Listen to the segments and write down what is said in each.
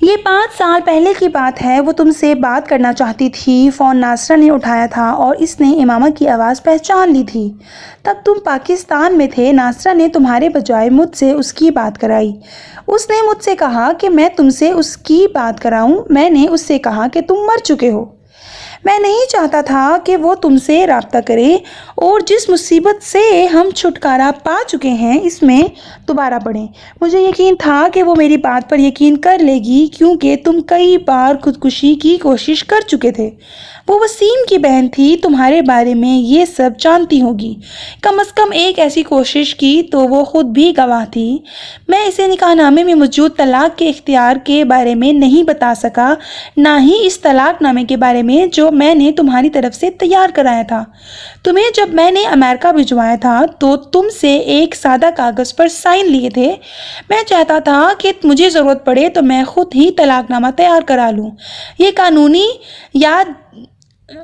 ये 5 साल पहले की बात है। वो तुमसे बात करना चाहती थी। फ़ोन नासरा ने उठाया था और इसने इमामा की आवाज़ पहचान ली थी। तब तुम पाकिस्तान में थे। नासरा ने तुम्हारे बजाय मुझसे उसकी बात कराई। उसने मुझसे कहा कि मैं तुमसे उसकी बात कराऊं। मैंने उससे कहा कि तुम मर चुके हो। मैं नहीं चाहता था कि वो तुमसे राब्ता करे और जिस मुसीबत से हम छुटकारा पा चुके हैं इसमें दोबारा पड़ें। मुझे यकीन था कि वो मेरी बात पर यकीन कर लेगी क्योंकि तुम कई बार खुदकुशी की कोशिश कर चुके थे। वो वसीम की बहन थी, तुम्हारे बारे में ये सब जानती होगी। कम से कम एक ऐसी कोशिश की तो वो खुद भी गवाह थी। मैं इसे निकाहनामे में मौजूद तलाक के इख्तियार के बारे में नहीं बता सका, ना ही इस तलाकनामे के बारे में जो मैंने तुम्हारी तरफ से तैयार कराया था। तुम्हें जब मैंने अमेरिका भिजवाया था तो तुमसे एक सादा कागज़ पर साइन लिए थे। मैं चाहता था कि मुझे ज़रूरत पड़े तो मैं खुद ही तलाकनामा तैयार करा लूँ। ये कानूनी या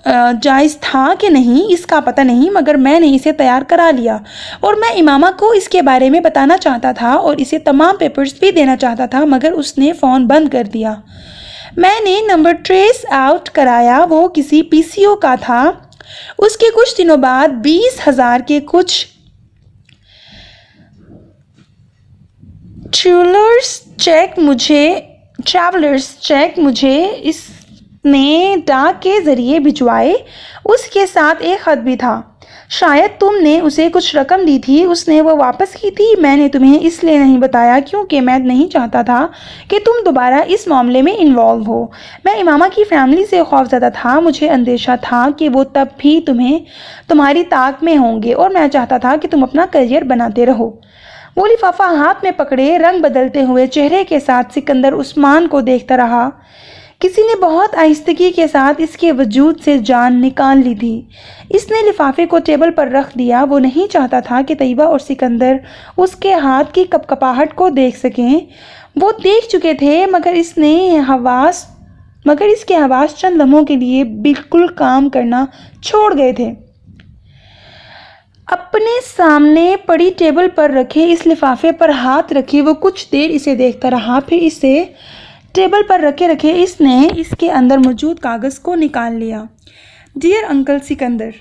जायज़ था कि नहीं इसका पता नहीं, मगर मैंने इसे तैयार करा लिया और मैं इमामा को इसके बारे में बताना चाहता था और इसे तमाम पेपर्स भी देना चाहता था, मगर उसने फ़ोन बंद कर दिया। मैंने नंबर ट्रेस आउट कराया, वो किसी पीसीओ का था। उसके कुछ दिनों बाद 20,000 के कुछ ट्रैवलर्स चेक मुझे इसने डाक के ज़रिए भिजवाए। उसके साथ एक ख़त भी था। शायद तुमने उसे कुछ रकम दी थी, उसने वो वापस की थी। मैंने तुम्हें इसलिए नहीं बताया क्योंकि मैं नहीं चाहता था कि तुम दोबारा इस मामले में इन्वॉल्व हो। मैं इमामा की फैमिली से खौफज़दा था। मुझे अंदेशा था कि वो तब भी तुम्हारी ताक में होंगे और मैं चाहता था कि तुम अपना करियर बनाते रहो। वो लिफाफा हाथ में पकड़े रंग बदलते हुए चेहरे के साथ सिकंदर उस्मान को देखता रहा। किसी ने बहुत आहिस्तगी के साथ इसके वजूद से जान निकाल ली थी। इसने लिफाफे को टेबल पर रख दिया। वो नहीं चाहता था कि तैयबा और सिकंदर उसके हाथ की कपकपाहट को देख सकें। वो देख चुके थे, मगर इसके हवास चंद लम्हों के लिए बिल्कुल काम करना छोड़ गए थे। अपने सामने पड़ी टेबल पर रखे इस लिफाफे पर हाथ रखे वो कुछ देर इसे देखता रहा। फिर इसे टेबल पर रखे इसने इसके अंदर मौजूद कागज़ को निकाल लिया। डियर अंकल सिकंदर,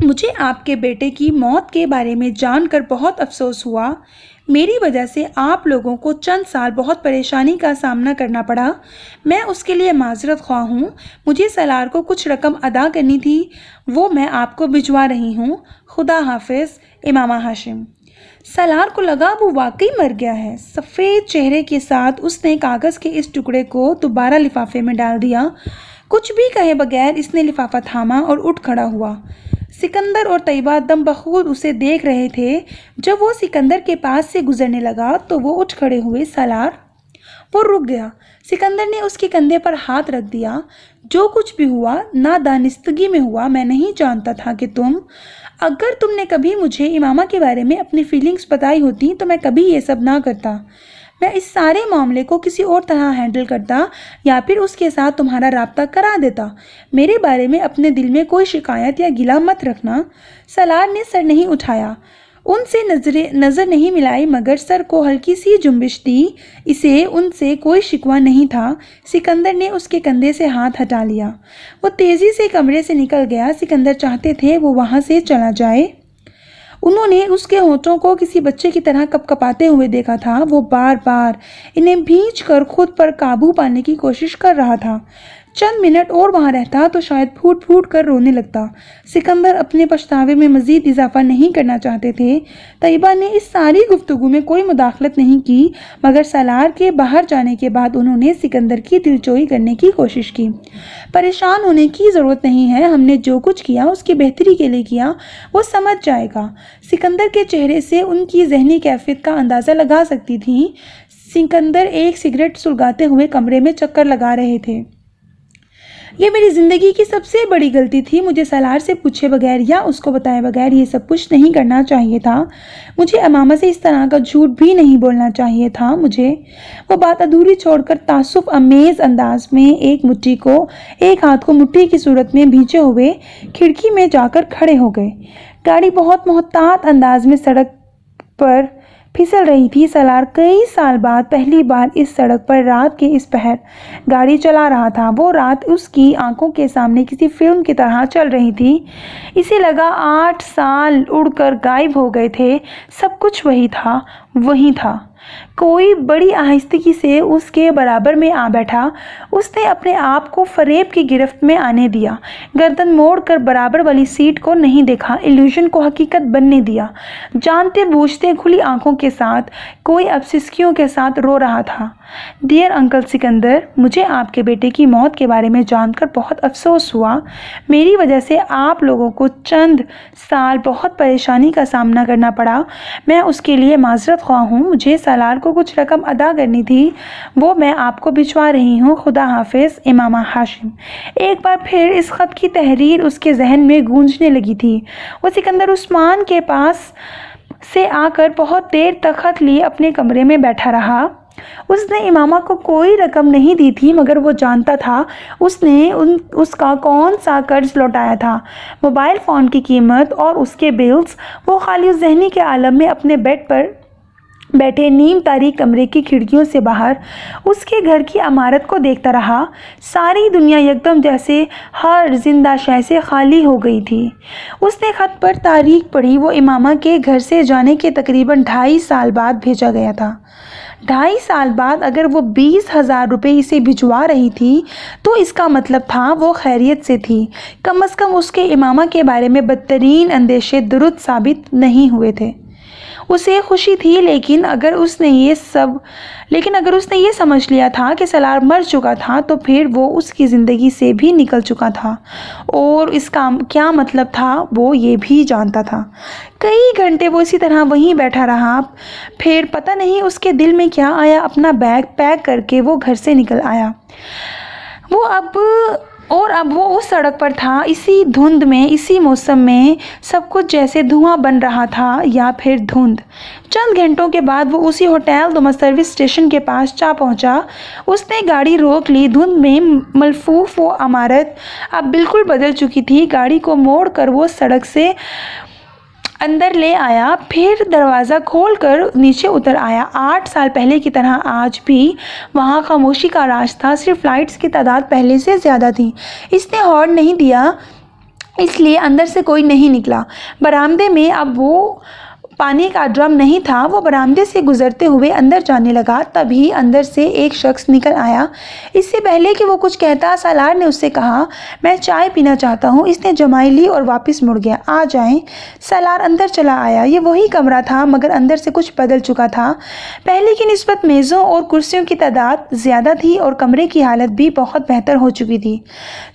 मुझे आपके बेटे की मौत के बारे में जानकर बहुत अफसोस हुआ। मेरी वजह से आप लोगों को चंद साल बहुत परेशानी का सामना करना पड़ा। मैं उसके लिए माजरत ख्वाह हूँ। मुझे सलार को कुछ रकम अदा करनी थी, वो मैं आपको भिजवा रही हूँ। खुदा हाफिज़, इमामा हाशिम। सलार को लगा वो वाकई मर गया है। सफ़ेद चेहरे के साथ उसने कागज़ के इस टुकड़े को दोबारा लिफाफे में डाल दिया। कुछ भी कहे बगैर इसने लिफाफा थामा और उठ खड़ा हुआ। सिकंदर और तैयबा दम बखूद उसे देख रहे थे। जब वो सिकंदर के पास से गुजरने लगा तो वो उठ खड़े हुए। सलार, वो रुक गया। सिकंदर ने उसके कंधे पर हाथ रख दिया। जो कुछ भी हुआ नादानिस्तगी में हुआ। मैं नहीं जानता था कि अगर तुमने कभी मुझे इमामा के बारे में अपनी फीलिंग्स बताई होती तो मैं कभी ये सब ना करता। मैं इस सारे मामले को किसी और तरह हैंडल करता या फिर उसके साथ तुम्हारा राब्ता करा देता। मेरे बारे में अपने दिल में कोई शिकायत या गिला मत रखना। सलार ने सर नहीं उठाया, उनसे नज़र नहीं मिलाई, मगर सर को हल्की सी जुम्बिश दी। इसे उनसे कोई शिकवा नहीं था। सिकंदर ने उसके कंधे से हाथ हटा लिया। वो तेज़ी से कमरे से निकल गया। सिकंदर चाहते थे वो वहाँ से चला जाए। उन्होंने उसके होठों को किसी बच्चे की तरह कपकपाते हुए देखा था। वो बार बार इन्हें भींच कर खुद पर काबू पाने की कोशिश कर रहा था। चंद मिनट और वहाँ रहता तो शायद फूट फूट कर रोने लगता। सिकंदर अपने पछतावे में मज़ीद इजाफा नहीं करना चाहते थे। तैयबा ने इस सारी गुफ्तगू में कोई मुदाखलत नहीं की, मगर सलार के बाहर जाने के बाद उन्होंने सिकंदर की दिलजोई करने की कोशिश की। परेशान होने की ज़रूरत नहीं है, हमने जो कुछ किया उसकी बेहतरी के लिए किया, वो समझ जाएगा। सिकंदर के चेहरे से उनकी जहनी कैफियत का अंदाज़ा लगा सकती थी। सिकंदर एक सिगरेट सुलगाते हुए कमरे में चक्कर लगा रहे थे। ये मेरी ज़िंदगी की सबसे बड़ी गलती थी। मुझे सलार से पूछे बगैर या उसको बताए बगैर ये सब कुछ नहीं करना चाहिए था। मुझे अमामा से इस तरह का झूठ भी नहीं बोलना चाहिए था। मुझे वो बात अधूरी छोड़कर तासुफ अमेज़ अंदाज में एक हाथ को मुट्ठी की सूरत में भींचे हुए खिड़की में जाकर खड़े हो गए। गाड़ी बहुत मोहतात अंदाज में सड़क पर फिसल रही थी। सलार कई साल बाद पहली बार इस सड़क पर रात के इस पहर गाड़ी चला रहा था। वो रात उसकी आंखों के सामने किसी फिल्म की तरह चल रही थी। इसे लगा 8 साल उड़कर गायब हो गए थे। सब कुछ वही था, वही था। कोई बड़ी आहिस्तगी से उसके बराबर में आ बैठा। उसने अपने आप को फरेब की गिरफ्त में आने दिया। गर्दन मोड़कर बराबर वाली सीट को नहीं देखा, इल्यूजन को हकीकत बनने दिया। जानते बूझते खुली आंखों के साथ कोई अब सिसकियों के साथ रो रहा था। डियर अंकल सिकंदर, मुझे आपके बेटे की मौत के बारे में जानकर बहुत अफसोस हुआ। मेरी वजह से आप लोगों को चंद साल बहुत परेशानी का सामना करना पड़ा। मैं उसके लिए माजरत ख्वाह हूँ। मुझे सलार को कुछ रकम अदा करनी थी, वो मैं आपको भिजवा रही हूँ। खुदा हाफिज, इमामा हाशिम। एक बार फिर इस ख़त की तहरीर उसके जहन में गूंजने लगी थी। वो सिकंदर उस्मान के पास से आकर बहुत देर तक खत लिए अपने कमरे में बैठा रहा। उसने इमामा को कोई रकम नहीं दी थी, मगर वो जानता था उसने उसका कौन सा कर्ज लौटाया था। मोबाइल फ़ोन की कीमत और उसके बिल्स। वो खाली ज़हनी के आलम में अपने बेड पर बैठे नीम तारीख कमरे की खिड़कियों से बाहर उसके घर की इमारत को देखता रहा। सारी दुनिया एकदम जैसे हर जिंदा शय से खाली हो गई थी। उसने ख़त पर तारीख पढ़ी। वो इमामा के घर से जाने के तकरीबन 2.5 साल बाद भेजा गया था। 2.5 साल बाद अगर वो 20,000 रुपये इसे भिजवा रही थी तो इसका मतलब था वो खैरियत से थी। कम अज़ कम उसके इमामा के बारे में बदतरीन अंदेशे दुरुस्त साबित नहीं हुए थे। उसे खुशी थी, लेकिन अगर उसने ये समझ लिया था कि सलार मर चुका था तो फिर वो उसकी ज़िंदगी से भी निकल चुका था, और इसका क्या मतलब था वो ये भी जानता था। कई घंटे वो इसी तरह वहीं बैठा रहा। फिर पता नहीं उसके दिल में क्या आया, अपना बैग पैक करके वो घर से निकल आया। अब वो उस सड़क पर था, इसी धुंध में, इसी मौसम में। सब कुछ जैसे धुआं बन रहा था या फिर धुंध। चंद घंटों के बाद वो उसी होटल दोमा सर्विस स्टेशन के पास जा पहुंचा। उसने गाड़ी रोक ली। धुंध में मलफूफ वो इमारत अब बिल्कुल बदल चुकी थी। गाड़ी को मोड़कर वो सड़क से अंदर ले आया, फिर दरवाज़ा खोलकर नीचे उतर आया। 8 साल पहले की तरह आज भी वहाँ खामोशी का राज था। सिर्फ लाइट्स की तादाद पहले से ज़्यादा थी। इसने हॉर्न नहीं दिया, इसलिए अंदर से कोई नहीं निकला। बरामदे में अब वो पानी का ड्रम नहीं था। वो बरामदे से गुजरते हुए अंदर जाने लगा। तभी अंदर से एक शख्स निकल आया। इससे पहले कि वो कुछ कहता, सलार ने उससे कहा, मैं चाय पीना चाहता हूँ। इसने जमाई ली और वापस मुड़ गया। आ जाएं। सलार अंदर चला आया। ये वही कमरा था, मगर अंदर से कुछ बदल चुका था। पहले की निस्बत मेज़ों और कुर्सियों की तादाद ज़्यादा थी और कमरे की हालत भी बहुत बेहतर हो चुकी थी।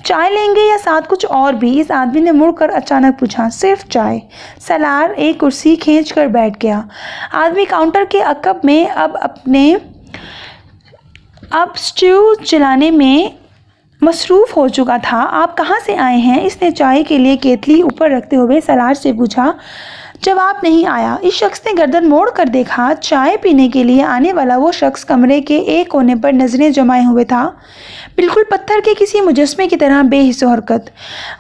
चाय लेंगे या साथ कुछ और भी? इस आदमी ने मुड़कर अचानक पूछा। सिर्फ चाय। सलार एक कुर्सी खींच कर बैठ गया। आदमी काउंटर के अकब में अब स्ट्यू चलाने में मसरूफ़ हो चुका था। आप कहाँ से आए हैं? इसने चाय के लिए केतली ऊपर रखते हुए सलार से पूछा। जवाब नहीं आया। इस शख्स ने गर्दन मोड़ कर देखा। चाय पीने के लिए आने वाला वो शख्स कमरे के एक कोने पर नजरें जमाए हुए था, बिल्कुल पत्थर के किसी मुजस्मे की तरह बेहिस्सो हरकत।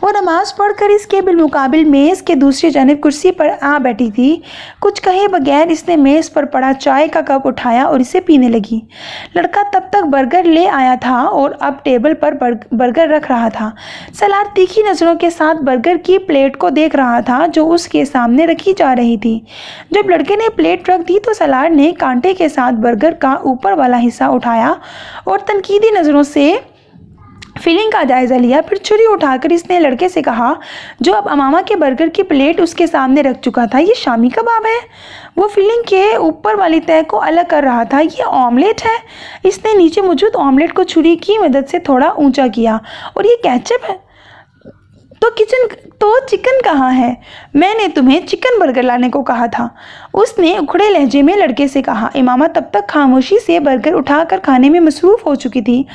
वो नमाज पढ़कर इसके बिलमुकाबिल मेज़ के दूसरी जानिब कुर्सी पर आ बैठी थी। कुछ कहे बगैर इसने मेज़ पर पड़ा चाय का कप उठाया और इसे पीने लगी। लड़का तब तक बर्गर ले आया था और अब टेबल पर बर्गर रख रहा था। सलार तीखी नज़रों के साथ बर्गर की प्लेट को देख रहा था जो उसके सामने रखी जा रही थी। जब लड़के ने प्लेट रख दी तो सलार ने कांटे के साथ बर्गर का ऊपर वाला हिस्सा उठाया और तनकीदी नज़रों से फीलिंग का जायज़ा लिया। फिर छुरी उठाकर इसने लड़के से कहा, जो अब अमामा के बर्गर की प्लेट उसके सामने रख चुका था, ये शामी कबाब है। वो फीलिंग के ऊपर वाली तह को अलग कर रहा था। ये ऑमलेट है। इसने नीचे मौजूद ऑमलेट को छुरी की मदद से थोड़ा ऊंचा किया। और ये केचप है। तो चिकन कहाँ है? मैंने तुम्हें चिकन बर्गर लाने को कहा था, उसने उखड़े लहजे में लड़के से कहा। इमामा तब तक खामोशी से बर्गर उठाकर खाने में मसरूफ़ हो चुकी थी।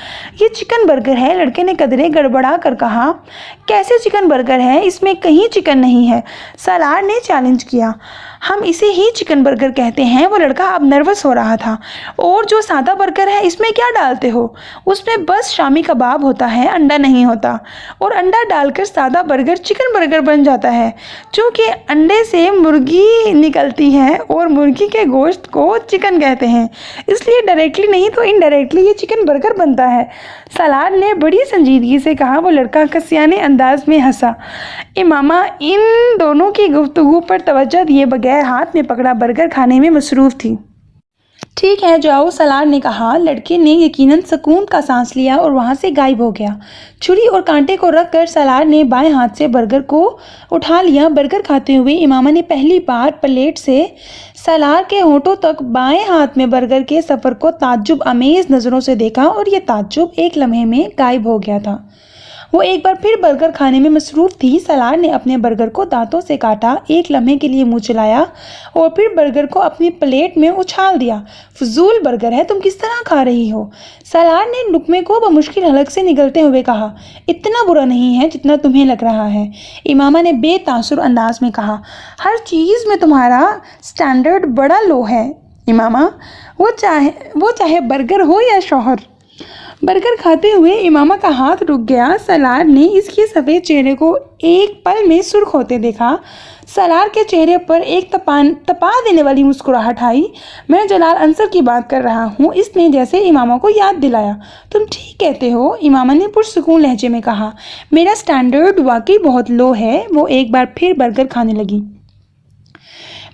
ये चिकन बर्गर है, लड़के ने कदरे गड़बड़ा कर कहा। कैसे चिकन बर्गर है? इसमें कहीं चिकन नहीं है, सलार ने चैलेंज किया। हम इसे ही चिकन बर्गर कहते हैं। वो लड़का अब नर्वस हो रहा था। और जो सादा बर्गर है इसमें क्या डालते हो? उसमें बस शामी कबाब होता है, अंडा नहीं होता। और अंडा डालकर सादा बर्गर चिकन बर्गर बन जाता है। क्योंकि अंडे से मुर्गी निकलती है और मुर्गी के गोश्त को चिकन कहते हैं, इसलिए डायरेक्टली नहीं तो इनडायरेक्टली ये चिकन बर्गर बनता है। सलार ने बड़ी संजीदगी से कहा। वो लड़का कसियाने अंदाज में हंसा। इमामा इन दोनों की गुफ्तगू पर तवज्जो दिए बगैर हाथ में पकड़ा बर्गर खाने में मसरूफ़ थी। ठीक है जाओ, सलार ने कहा। लड़के ने यकीनन सुकून का सांस लिया और वहाँ से गायब हो गया। छुरी और कांटे को रखकर सलार ने बाएं हाथ से बर्गर को उठा लिया। बर्गर खाते हुए इमामा ने पहली बार प्लेट से सलार के होठों तक बाएं हाथ में बर्गर के सफ़र को ताज्जुब अमेज़ नज़रों से देखा और यह ताज्जुब एक लम्हे में गायब हो गया था। वो एक बार फिर बर्गर खाने में मसरूफ़ थी। सलार ने अपने बर्गर को दांतों से काटा, एक लम्हे के लिए मुंह चलाया और फिर बर्गर को अपनी प्लेट में उछाल दिया। फजूल बर्गर है, तुम किस तरह खा रही हो? सलार ने लुकमे को बमुश्किल हलक से निगलते हुए कहा। इतना बुरा नहीं है जितना तुम्हें लग रहा है, इमामा ने बेतासुर अंदाज में कहा। हर चीज़ में तुम्हारा स्टैंडर्ड बड़ा लो है इमामा, वो चाहे बर्गर हो या शौहर। बर्गर खाते हुए इमामा का हाथ रुक गया। सलार ने इसके सफ़ेद चेहरे को एक पल में सुर्ख होते देखा। सलार के चेहरे पर एक तपा देने वाली मुस्कुराहट आई। मैं जलाल अंसर की बात कर रहा हूँ, इसने जैसे इमामा को याद दिलाया। तुम ठीक कहते हो, इमामा ने पुरसुकून लहजे में कहा। मेरा स्टैंडर्ड वाकई बहुत लो है। वो एक बार फिर बर्गर खाने लगी।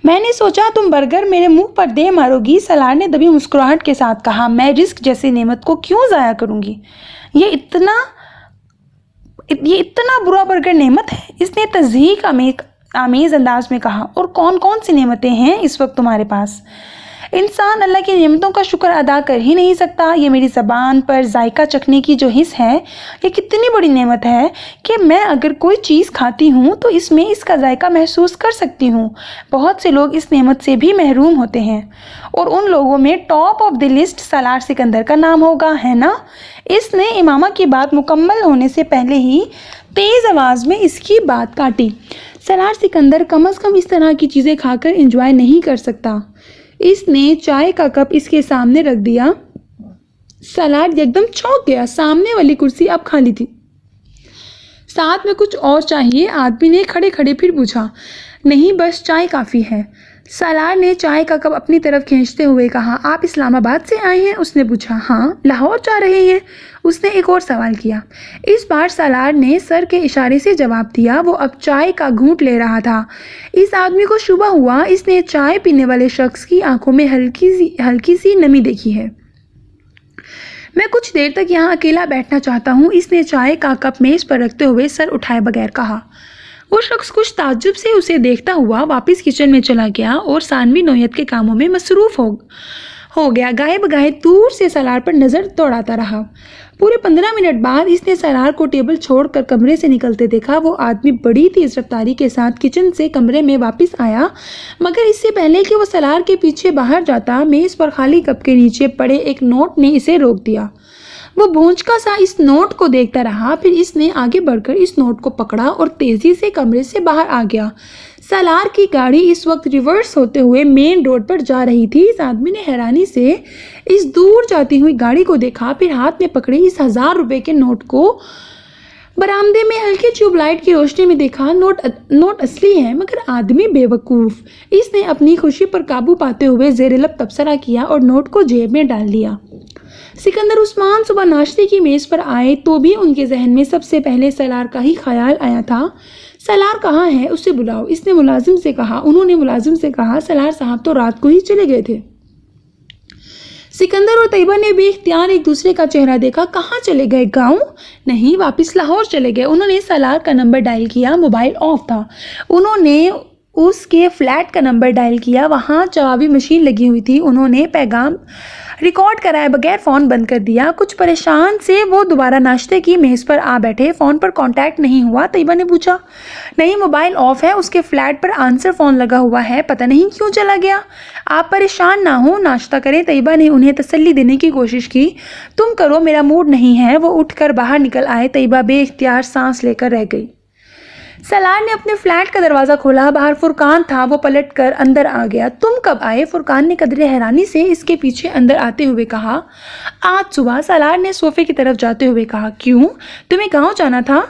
मैंने सोचा तुम बर्गर मेरे मुंह पर दे मारोगी, सलार ने दबी मुस्कुराहट के साथ कहा। मैं रिस्क जैसी नेमत को क्यों ज़ाया करूंगी? ये इतना बुरा बर्गर नेमत है, इसने तज़हीक आमेज़ अंदाज में कहा। और कौन कौन सी नेमतें हैं इस वक्त तुम्हारे पास? इंसान अल्लाह की नेमतों का शुक्र अदा कर ही नहीं सकता। ये मेरी ज़बान पर जायका चखने की जो हिस्स है, ये कितनी बड़ी नेमत है कि मैं अगर कोई चीज़ खाती हूँ तो इसमें इसका जायका महसूस कर सकती हूँ। बहुत से लोग इस नेमत से भी महरूम होते हैं और उन लोगों में top of the list Salaar Sikandar का नाम होगा, है ना? इसने इमामा की बात मुकम्मल होने से पहले ही तेज़ आवाज़ में इसकी बात काटी। सलार सिकंदर कम अज़ कम इस तरह की चीज़ें खाकर इंजॉय नहीं कर सकता। इसने चाय का कप इसके सामने रख दिया। सलार एकदम चौंक गया। सामने वाली कुर्सी अब खाली थी। साथ में कुछ और चाहिए? आदमी ने खड़े खड़े फिर पूछा। नहीं, बस चाय काफ़ी है। सलार ने चाय का कप अपनी तरफ खींचते हुए कहा। आप इस्लामाबाद से आए हैं? उसने पूछा। हाँ, लाहौर जा रहे हैं? उसने एक और सवाल किया। इस बार सलार ने सर के इशारे से जवाब दिया। वो अब चाय का घूंट ले रहा था। इस आदमी को शुबा हुआ इसने चाय पीने वाले शख्स की आंखों में हल्की सी नमी देखी है। मैं कुछ देर तक यहाँ अकेला बैठना चाहता हूँ, इसने चाय का कप मेज़ पर रखते हुए सर उठाए बगैर कहा। वो शख्स कुछ ताज्जुब से उसे देखता हुआ वापस किचन में चला गया और सानवी नौयत के कामों में मसरूफ़ हो गया। गाए बगाए दूर से सलार पर नज़र दौड़ाता रहा। पूरे 15 मिनट बाद इसने सलार को टेबल छोड़कर कमरे से निकलते देखा। वो आदमी बड़ी तेज़ रफ्तारी के साथ किचन से कमरे में वापस आया, मगर इससे पहले कि वो सलार के पीछे बाहर जाता, मेज़ पर खाली कप के नीचे पड़े एक नोट ने इसे रोक दिया। वो भौंचका सा इस नोट को देखता रहा। फिर इसने आगे बढ़कर इस नोट को पकड़ा और तेज़ी से कमरे से बाहर आ गया। सलार की गाड़ी इस वक्त रिवर्स होते हुए मेन रोड पर जा रही थी। इस आदमी ने हैरानी से इस दूर जाती हुई गाड़ी को देखा, फिर हाथ में पकड़े इस 1000 रुपये के नोट को बरामदे में हल्के ट्यूबलाइट की रोशनी में देखा। नोट असली है, मगर आदमी बेवकूफ़। इसने अपनी खुशी पर काबू पाते हुए ज़ेर-ए-लब तबसरा किया और नोट को जेब में डाल लिया। सिकंदर उस्मान सुबह नाश्ते की मेज़ पर आए तो भी उनके जहन में सबसे पहले सलार का ही ख्याल आया था। सलार कहाँ है? उसे बुलाओ, इसने मुलाजिम से कहा। उन्होंने मुलाजिम से कहा, सलार साहब तो रात को ही चले गए थे। सिकंदर और तैयबा ने बेख्तियार एक दूसरे का चेहरा देखा। कहाँ चले गए? गाँव? नहीं, वापस लाहौर चले गए। उन्होंने सलार का नंबर डायल किया, मोबाइल ऑफ था। उन्होंने उसके फ्लैट का नंबर डायल किया, वहाँ जवाबी मशीन लगी हुई थी। उन्होंने पैगाम रिकॉर्ड कराए बगैर फ़ोन बंद कर दिया। कुछ परेशान से वो दोबारा नाश्ते की मेज़ पर आ बैठे। फ़ोन पर कांटेक्ट नहीं हुआ। तैयबा ने पूछा। नहीं, मोबाइल ऑफ है, उसके फ्लैट पर आंसर फ़ोन लगा हुआ है, पता नहीं क्यों चला गया। आप परेशान ना हो, नाश्ता करें। तैयबा ने उन्हें तसल्ली देने की कोशिश की। तुम करो, मेरा मूड नहीं है। वो उठकर बाहर निकल आए। तैयबा बेइख्तियार सांस लेकर रह गई। सलार ने अपने फ्लैट का दरवाज़ा खोला। बाहर फुरकान था। वो पलट कर अंदर आ गया। तुम कब आए? फुरकान ने कदरे हैरानी से इसके पीछे अंदर आते हुए कहा। आज सुबह, सलार ने सोफे की तरफ जाते हुए कहा। क्यों? तुम्हें गाँव जाना था?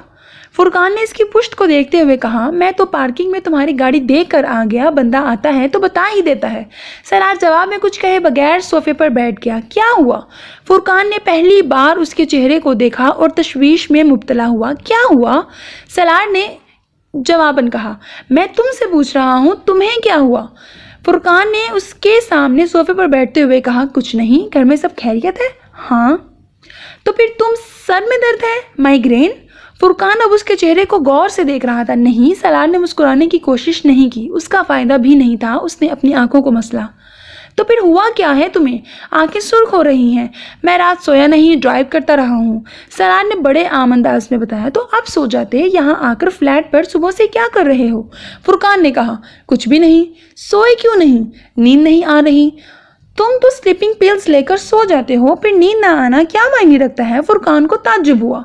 फुरकान ने इसकी पुश्त को देखते हुए कहा। मैं तो पार्किंग में तुम्हारी गाड़ी देख कर आ गया। बंदा आता है तो बता ही देता है। सलार जवाब में कुछ कहे बगैर सोफे पर बैठ गया। क्या हुआ? फुरकान ने पहली बार उसके चेहरे को देखा और तशवीश में मुब्तला हुआ। क्या हुआ? सलार ने जवाबन कहा। मैं तुमसे पूछ रहा हूँ, तुम्हें क्या हुआ? फुरकान ने उसके सामने सोफे पर बैठते हुए कहा। कुछ नहीं। घर में सब खैरियत है? हाँ। तो फिर तुम सर में दर्द है? माइग्रेन? फुरकान अब उसके चेहरे को गौर से देख रहा था। नहीं। सलार ने मुस्कुराने की कोशिश नहीं की। उसका फ़ायदा भी नहीं था। उसने अपनी आंखों को मसला। तो फिर हुआ क्या है तुम्हें? आंखें सुर्ख हो रही हैं। मैं रात सोया नहीं, ड्राइव करता रहा हूँ, सलार ने बड़े आम अंदाज में बताया। तो अब सो जाते। यहाँ आकर फ्लैट पर सुबह से क्या कर रहे हो? फुरकान ने कहा। कुछ भी नहीं। सोए क्यों नहीं? नींद नहीं आ रही। तुम तो स्लीपिंग पिल्स लेकर सो जाते हो, फिर नींद ना आना क्या मायने रखता है? फुरकान को ताज्जुब हुआ।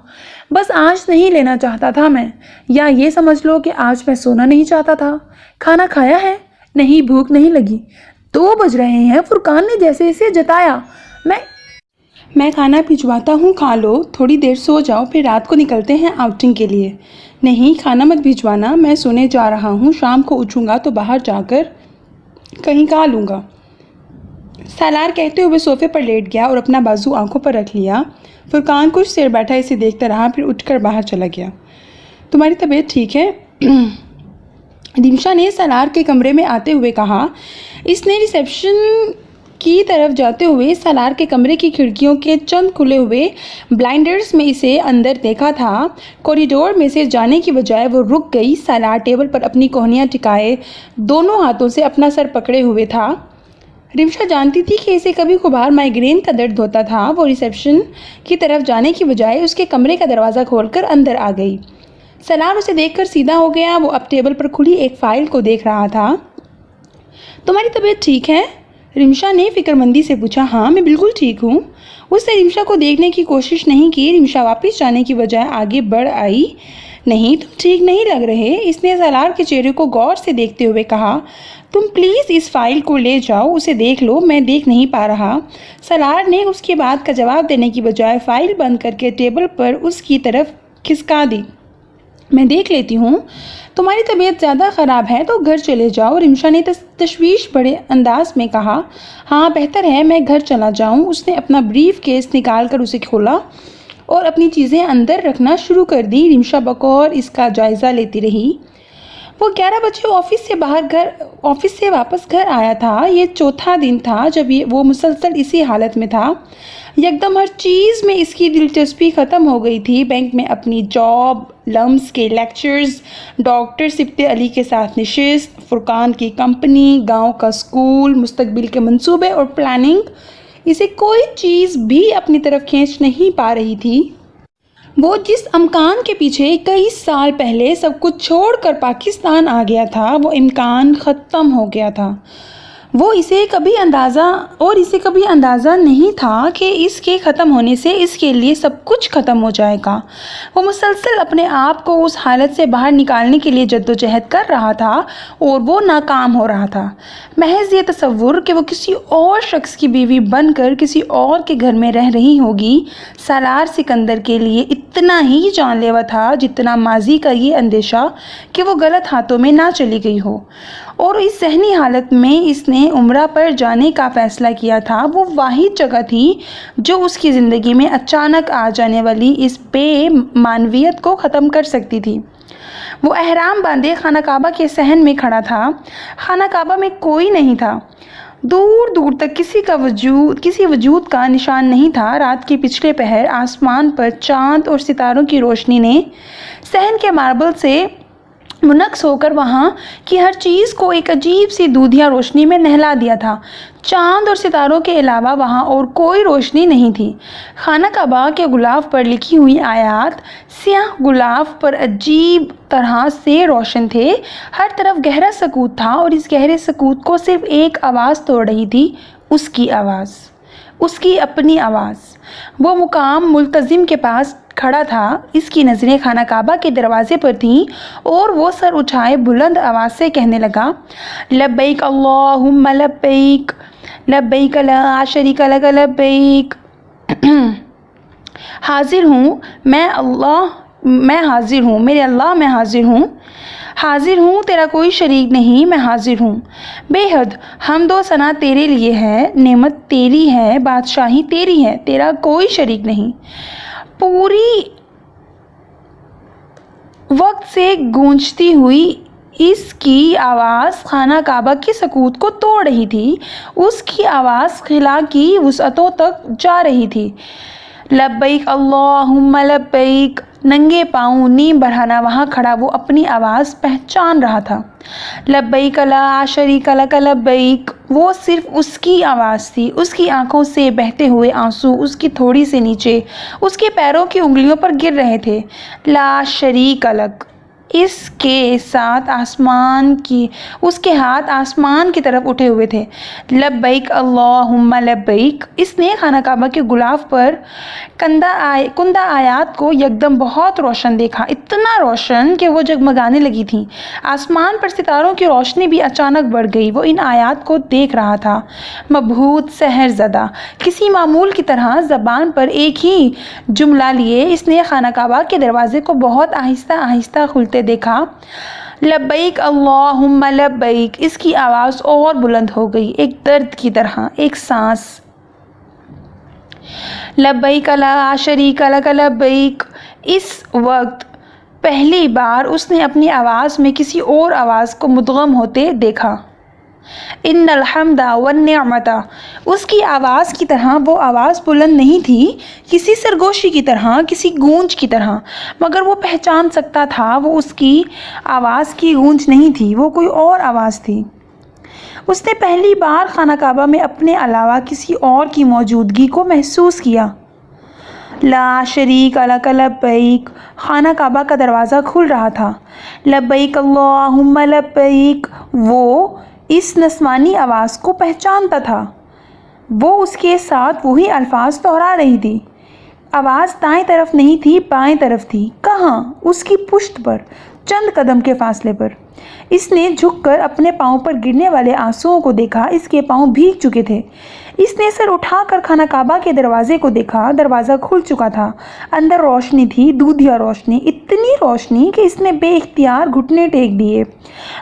बस आज नहीं लेना चाहता था मैं, या ये समझ लो कि आज मैं सोना नहीं चाहता था। खाना खाया है? नहीं, भूख नहीं लगी। 2 बज रहे हैं। फुरकान ने जैसे इसे जताया। मैं खाना भिजवाता हूँ, खा लो, थोड़ी देर सो जाओ, फिर रात को निकलते हैं आउटिंग के लिए। नहीं, खाना मत भिजवाना, मैं सोने जा रहा हूँ। शाम को उठूँगा तो बाहर जाकर कहीं खा लूँगा। सलार कहते हुए सोफे पर लेट गया और अपना बाजू आंखों पर रख लिया। फुरकान कुछ देर बैठा इसे देखता रहा, फिर उठकर बाहर चला गया। तुम्हारी तबीयत ठीक है? रिमशा ने सलार के कमरे में आते हुए कहा। इसने रिसेप्शन की तरफ जाते हुए सलार के कमरे की खिड़कियों के चंद खुले हुए ब्लाइंडर्स में इसे अंदर देखा था। कॉरिडोर में से जाने की बजाय वो रुक गई। सलार टेबल पर अपनी कोहनियाँ टिकाए दोनों हाथों से अपना सर पकड़े हुए था। रिमशा जानती थी कि इसे कभी कभार माइग्रेन का दर्द होता था। वो रिसेप्शन की तरफ जाने की बजाय उसके कमरे का दरवाज़ा खोलकर अंदर आ गई। सलार उसे देखकर सीधा हो गया। वो अब टेबल पर खुली एक फ़ाइल को देख रहा था। तुम्हारी तबीयत ठीक है? रिमशा ने फिक्रमंदी से पूछा। हाँ, मैं बिल्कुल ठीक हूँ। उसने रिमशा को देखने की कोशिश नहीं की। रिमशा वापस जाने की बजाय आगे बढ़ आई। नहीं, तुम ठीक नहीं लग रहे। इसने सलार के चेहरे को गौर से देखते हुए कहा। तुम प्लीज़ इस फाइल को ले जाओ, उसे देख लो, मैं देख नहीं पा रहा। सलार ने उसकी बात का जवाब देने की बजाय फ़ाइल बंद करके टेबल पर उसकी तरफ खिसका दी। मैं देख लेती हूँ। तुम्हारी तबीयत ज़्यादा ख़राब है तो घर चले जाओ। रिमशा ने तशवीश बड़े अंदाज में कहा। हाँ, बेहतर है मैं घर चला जाऊँ। उसने अपना ब्रीफ केस निकाल कर उसे खोला और अपनी चीज़ें अंदर रखना शुरू कर दी। रिमशा बकौर इसका जायज़ा लेती रही। वो 11 बजे ऑफिस से वापस घर आया था। ये चौथा दिन था जब वो मुसलसल इसी हालत में था। एकदम हर चीज़ में इसकी दिलचस्पी ख़त्म हो गई थी। बैंक में अपनी जॉब, लम्स के लेक्चर्स, डॉक्टर सिब्ते अली के साथ नशिस्त, फुरकान की कंपनी, गांव का स्कूल, मुस्तकबिल के मंसूबे और प्लानिंग। इसे कोई चीज़ भी अपनी तरफ खींच नहीं पा रही थी। वो जिस इम्कान के पीछे कई साल पहले सब कुछ छोड़कर पाकिस्तान आ गया था, वो इम्कान ख़त्म हो गया था। इसे कभी अंदाज़ा नहीं था कि इसके ख़त्म होने से इसके लिए सब कुछ ख़त्म हो जाएगा। वो मुसलसल अपने आप को उस हालत से बाहर निकालने के लिए जद्दोजहद कर रहा था और वो नाकाम हो रहा था। महज ये तसव्वुर कि वो किसी और शख्स की बीवी बनकर किसी और के घर में रह रही होगी, सलार सिकंदर के लिए इतना ही जानलेवा था जितना माजी का ये अंदेशा कि वो गलत हाथों में ना चली गई हो। और इस ज़हनी हालत में इसने उम्रा पर जाने का फ़ैसला किया था। वो वाहिद जगह थी जो उसकी ज़िंदगी में अचानक आ जाने वाली इस बेमानवियत को ख़त्म कर सकती थी। वो अहराम बांधे खाना काबा के सहन में खड़ा था। खाना काबा में कोई नहीं था। दूर दूर तक किसी वजूद का निशान नहीं था। रात के पिछले पहर आसमान पर चाँद और सितारों की रोशनी ने सहन के मार्बल से मुनक्स होकर वहाँ की हर चीज़ को एक अजीब सी दूधिया रोशनी में नहला दिया था। चाँद और सितारों के अलावा वहाँ और कोई रोशनी नहीं थी। खाना काबा के गुलाफ पर लिखी हुई आयात स्याह गुलाफ पर अजीब तरह से रोशन थे। हर तरफ गहरा सकूत था और इस गहरे सकूत को सिर्फ एक आवाज़ तोड़ रही थी, उसकी आवाज़, उसकी अपनी आवाज़। वो मुकाम मुल्तज़िम के पास खड़ा था। इसकी नज़रें खाना काबा के दरवाजे पर थीं और वो सर उठाए बुलंद आवाज़ से कहने लगा, लब्बैक अल्लाहुम्मा लब्बैक, लब्बैक ला शरीका लक लब्बैक। हाजिर हूँ मैं हाजिर हूँ, मेरे अल्लाह मैं हाजिर हूँ, हाजिर हूँ, तेरा कोई शरीक नहीं, मैं हाजिर हूँ। बेहद हमदो सना तेरे लिए है, नेमत तेरी है, बादशाही तेरी है, तेरा कोई शरीक नहीं। पूरी वक्त से गूंजती हुई इसकी आवाज़ खाना काबा की सकूत को तोड़ रही थी। उसकी आवाज़ खिला की वुसअतों तक जा रही थी। लब्बैक अल्लाहुम्मा लब्बैक। नंगे पाँव नीम बढ़ाना वहाँ खड़ा वो अपनी आवाज़ पहचान रहा था। लब्बैक ला शरीका लक लब्बैक। वो सिर्फ उसकी आवाज़ थी। उसकी आंखों से बहते हुए आंसू उसकी थोड़ी से नीचे उसके पैरों की उंगलियों पर गिर रहे थे। ला शरीका लक। इसके साथ उसके हाथ आसमान की तरफ उठे हुए थे। लब्बैक अल्लाहुम्मा लब्बैक। इसने खाना काबा के गुलाफ पर कुंदा आयात को यकदम बहुत रोशन देखा, इतना रोशन कि वो जगमगाने लगी थी। आसमान पर सितारों की रोशनी भी अचानक बढ़ गई। वो इन आयात को देख रहा था, मबहूत सहरज़दा। किसी मामूल की तरह ज़बान पर एक ही जुमला लिए इसने खाना काबा के दरवाजे को बहुत आहिस्ता आहिस्ता खुलते देखा। लब्बैक अल्लाहुम्मा लब्बैक। इसकी आवाज़ और बुलंद हो गई, एक दर्द की तरह, एक सांस। लब्बैक ला शरीका लक लब्बैक। इस वक्त पहली बार उसने अपनी आवाज़ में किसी और आवाज़ को मुदगम होते देखा। इन्नल हम्दा वन निअमता। उसकी आवाज़ की तरह वो आवाज़ बुलंद नहीं थी, किसी सरगोशी की तरह, किसी गूंज की तरह, मगर वो पहचान सकता था वो उसकी आवाज़ की गूंज नहीं थी, वो कोई और आवाज़ थी। उसने पहली बार खाना काबा में अपने अलावा किसी और की मौजूदगी को महसूस किया। ला शरीक लक लब्बैक। खाना काबा का दरवाज़ा खुल रहा था। लब्बैक अल्लाहुम्मा लब्बैक। वो इस नस्वानी आवाज़ को पहचानता था। वो उसके साथ वही अल्फाज दोहरा रही थी। आवाज़ दाएं तरफ नहीं थी, बाएं तरफ थी। कहाँ? उसकी पुश्त पर, चंद कदम के फासले पर। इसने झुककर अपने पाँव पर गिरने वाले आंसुओं को देखा। इसके पाँव भीग चुके थे। इसने सर उठाकर खाना काबा के दरवाजे को देखा। दरवाज़ा खुल चुका था। अंदर रोशनी थी, दूधिया रोशनी, इतनी रोशनी कि इसने बेइख्तियार घुटने टेक दिए।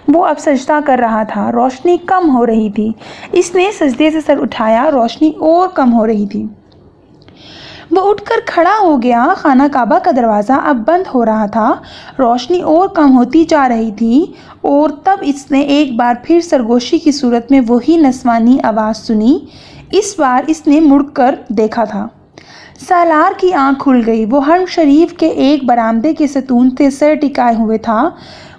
वो अब सजदा कर रहा था। रोशनी कम हो रही थी। इसने सजदे से सर उठाया। रोशनी और कम हो रही थी। वो उठकर खड़ा हो गया। खाना काबा का दरवाज़ा अब बंद हो रहा था। रोशनी और कम होती जा रही थी और तब इसने एक बार फिर सरगोशी की सूरत में वही नस्वानी आवाज़ सुनी। इस बार इसने मुड़कर देखा था। सालार की आंख खुल गई। वो हरम शरीफ के एक बरामदे के सतून से सर टिकाए हुए था।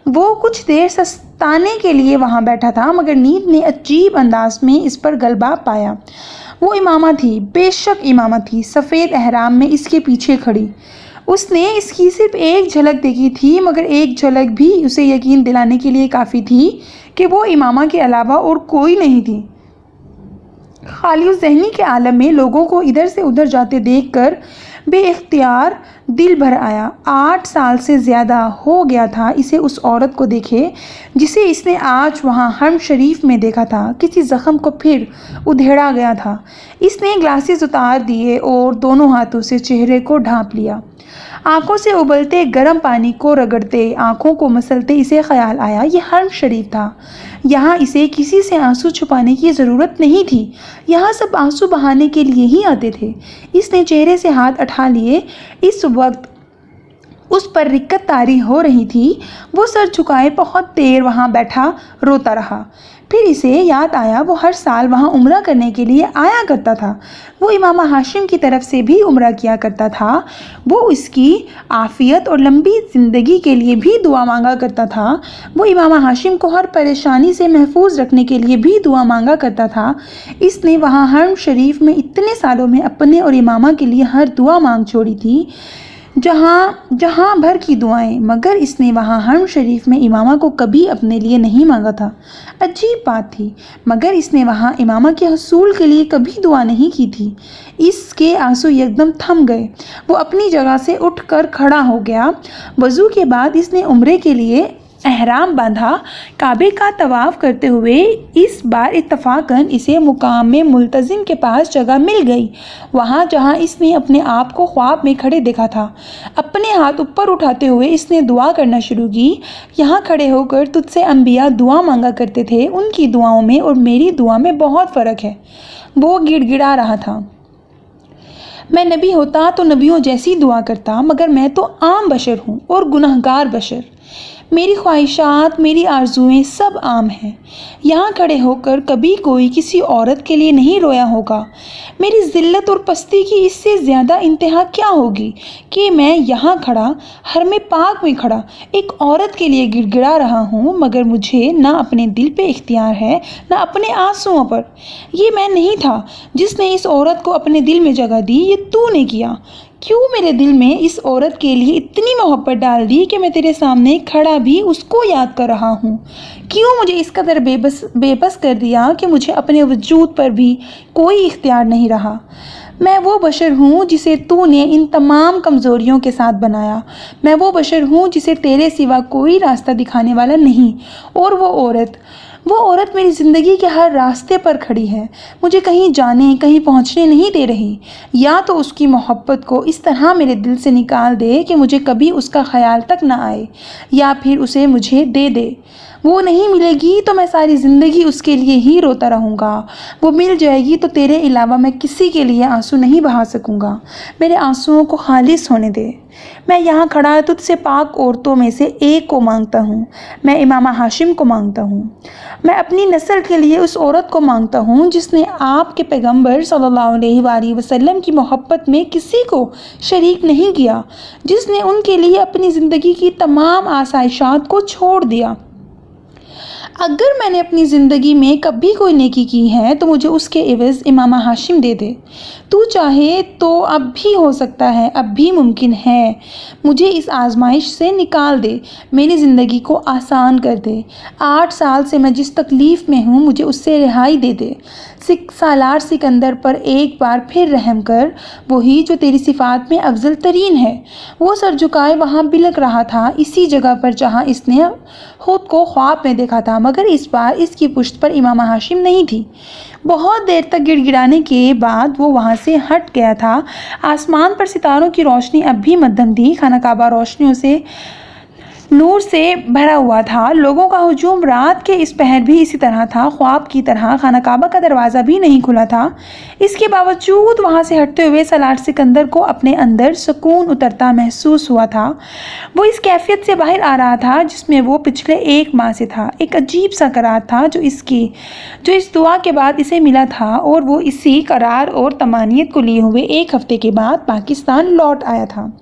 वो कुछ देर सस्ताने के लिए वहाँ बैठा था, मगर नींद ने अजीब अंदाज में इस पर गलबा पाया। वो इमामा थी, बेशक इमामा थी, सफ़ेद अहराम में इसके पीछे खड़ी। उसने इसकी सिर्फ एक झलक देखी थी, मगर एक झलक भी उसे यकीन दिलाने के लिए काफ़ी थी कि वो इमामा के अलावा और कोई नहीं थी। खाली उस जहनी के आलम में लोगों को इधर से उधर जाते देखकर बेइख्तियार दिल भर आया। 8 साल से ज़्यादा हो गया था इसे उस औरत को देखे जिसे इसने आज वहाँ हरम शरीफ में देखा था। किसी ज़ख़म को फिर उधेड़ा गया था। इसने ग्लासेस उतार दिए और दोनों हाथों से चेहरे को ढांप लिया। आंखों से उबलते गर्म पानी को रगड़ते, आंखों को मसलते इसे ख्याल आया, ये हरम शरीफ था। यहाँ इसे किसी से आंसू छुपाने की ज़रूरत नहीं थी। यहाँ सब आंसू बहाने के लिए ही आते थे। इसने चेहरे से हाथ उठा लिए। इस वक्त उस पर रिक्कत तारी हो रही थी। वो सर झुकाए बहुत देर वहाँ बैठा रोता रहा। फिर इसे याद आया वो हर साल वहाँ उम्रा करने के लिए आया करता था। वो इमामा हाशिम की तरफ से भी उम्रा किया करता था। वो इसकी आफ़ियत और लंबी ज़िंदगी के लिए भी दुआ मांगा करता था। वो इमामा हाशिम को हर परेशानी से महफूज रखने के लिए भी दुआ मांगा करता था। इसने वहाँ हरम शरीफ में इतने सालों में अपने और इमामा के लिए हर दुआ मांग छोड़ी थी। जहाँ भर की दुआएं, मगर इसने वहाँ हरम शरीफ में इमामा को कभी अपने लिए नहीं मांगा था। अजीब बात थी, मगर इसने वहाँ इमामा के हसूल के लिए कभी दुआ नहीं की थी। इसके आंसू एकदम थम गए। वो अपनी जगह से उठकर खड़ा हो गया। वज़ू के बाद इसने उम्रे के लिए एहराम बांधा। काबे का तवाफ़ करते हुए इस बार इत्तफ़ाक़न इसे मुकाम में मुल्तज़िम के पास जगह मिल गई, वहाँ जहाँ इसने अपने आप को ख्वाब में खड़े देखा था। अपने हाथ ऊपर उठाते हुए इसने दुआ करना शुरू की। यहाँ खड़े होकर तुझसे अंबिया दुआ मांगा करते थे, उनकी दुआओं में और मेरी दुआ में बहुत फ़र्क है। वो गिड़गिड़ा रहा था। मैं नबी होता तो नबियों जैसी दुआ करता, मगर मैं तो आम बशर हूँ और गुनहगार बशर। मेरी ख्वाहिशात, मेरी आरज़ुएँ सब आम हैं। यहाँ खड़े होकर कभी कोई किसी औरत के लिए नहीं रोया होगा। मेरी ज़िल्लत और पस्ती की इससे ज़्यादा इंतहा क्या होगी कि मैं यहाँ खड़ा, हरम पाक में खड़ा, एक औरत के लिए गिड़गिड़ा रहा हूँ, मगर मुझे ना अपने दिल पे इख्तियार है, ना अपने आंसुओं पर। ये मैं नहीं था जिसने इस औरत को अपने दिल में जगह दी, ये तूने किया। क्यों मेरे दिल में इस औरत के लिए इतनी मोहब्बत डाल दी कि मैं तेरे सामने खड़ा भी उसको याद कर रहा हूँ? क्यों मुझे इस कदर बेबस कर दिया कि मुझे अपने वजूद पर भी कोई इख्तियार नहीं रहा? मैं वो बशर हूँ जिसे तूने इन तमाम कमज़ोरियों के साथ बनाया। मैं वो बशर हूँ जिसे तेरे सिवा कोई रास्ता दिखाने वाला नहीं। और वो औरत मेरी ज़िंदगी के हर रास्ते पर खड़ी है, मुझे कहीं जाने, कहीं पहुंचने नहीं दे रही। या तो उसकी मोहब्बत को इस तरह मेरे दिल से निकाल दे कि मुझे कभी उसका ख्याल तक ना आए, या फिर उसे मुझे दे दे। वो नहीं मिलेगी तो मैं सारी ज़िंदगी उसके लिए ही रोता रहूँगा। वो मिल जाएगी तो तेरे अलावा मैं किसी के लिए आंसू नहीं बहा सकूँगा। मेरे आंसुओं को खालिस होने दे। मैं यहाँ खड़ा तुझसे पाक औरतों में से एक को मांगता हूँ। मैं इमामा हाशिम को मांगता हूँ। मैं अपनी नस्ल के लिए उस औरत को मांगता हूँ जिसने आपके पैगंबर सल्लल्लाहु अलैहि वसल्लम की मोहब्बत में किसी को शरीक नहीं किया, जिसने उनके लिए अपनी ज़िंदगी की तमाम आसाइशात को छोड़ दिया। अगर मैंने अपनी ज़िंदगी में कभी कोई नेकी की है तो मुझे उसके एवज़ इमामा हाशिम दे दे। तू चाहे तो अब भी हो सकता है, अब भी मुमकिन है। मुझे इस आजमाइश से निकाल दे, मेरी ज़िंदगी को आसान कर दे। 8 साल से मैं जिस तकलीफ़ में हूँ, मुझे उससे रिहाई दे दे। सालार सिकंदर पर एक बार फिर रहम कर, वही जो तेरी सिफ़ात में अफजल तरीन है। वो सर झुकाए वहाँ बिलक रहा था, इसी जगह पर जहाँ इसने खुद को ख्वाब में देखा था, मगर इस बार इसकी पुश्त पर इमामा हाशिम नहीं थी। बहुत देर तक गिड़गिड़ाने के बाद वो वहाँ से हट गया था। आसमान पर सितारों की रोशनी अब भी मध्यम थी। खाना काबा रोशनियों से, नूर से भरा हुआ था। लोगों का हुजूम रात के इस पहर भी इसी तरह था, ख्वाब की तरह। खाना काबा का दरवाज़ा भी नहीं खुला था। इसके बावजूद वहाँ से हटते हुए सलार सिकंदर को अपने अंदर सुकून उतरता महसूस हुआ था। वो इस कैफियत से बाहर आ रहा था जिसमें वो पिछले 1 माह से था। एक अजीब सा करार था जो इस दुआ के बाद इसे मिला था, और वो इसी करार और तमानियत को लिए हुए 1 हफ्ते के बाद पाकिस्तान लौट आया था।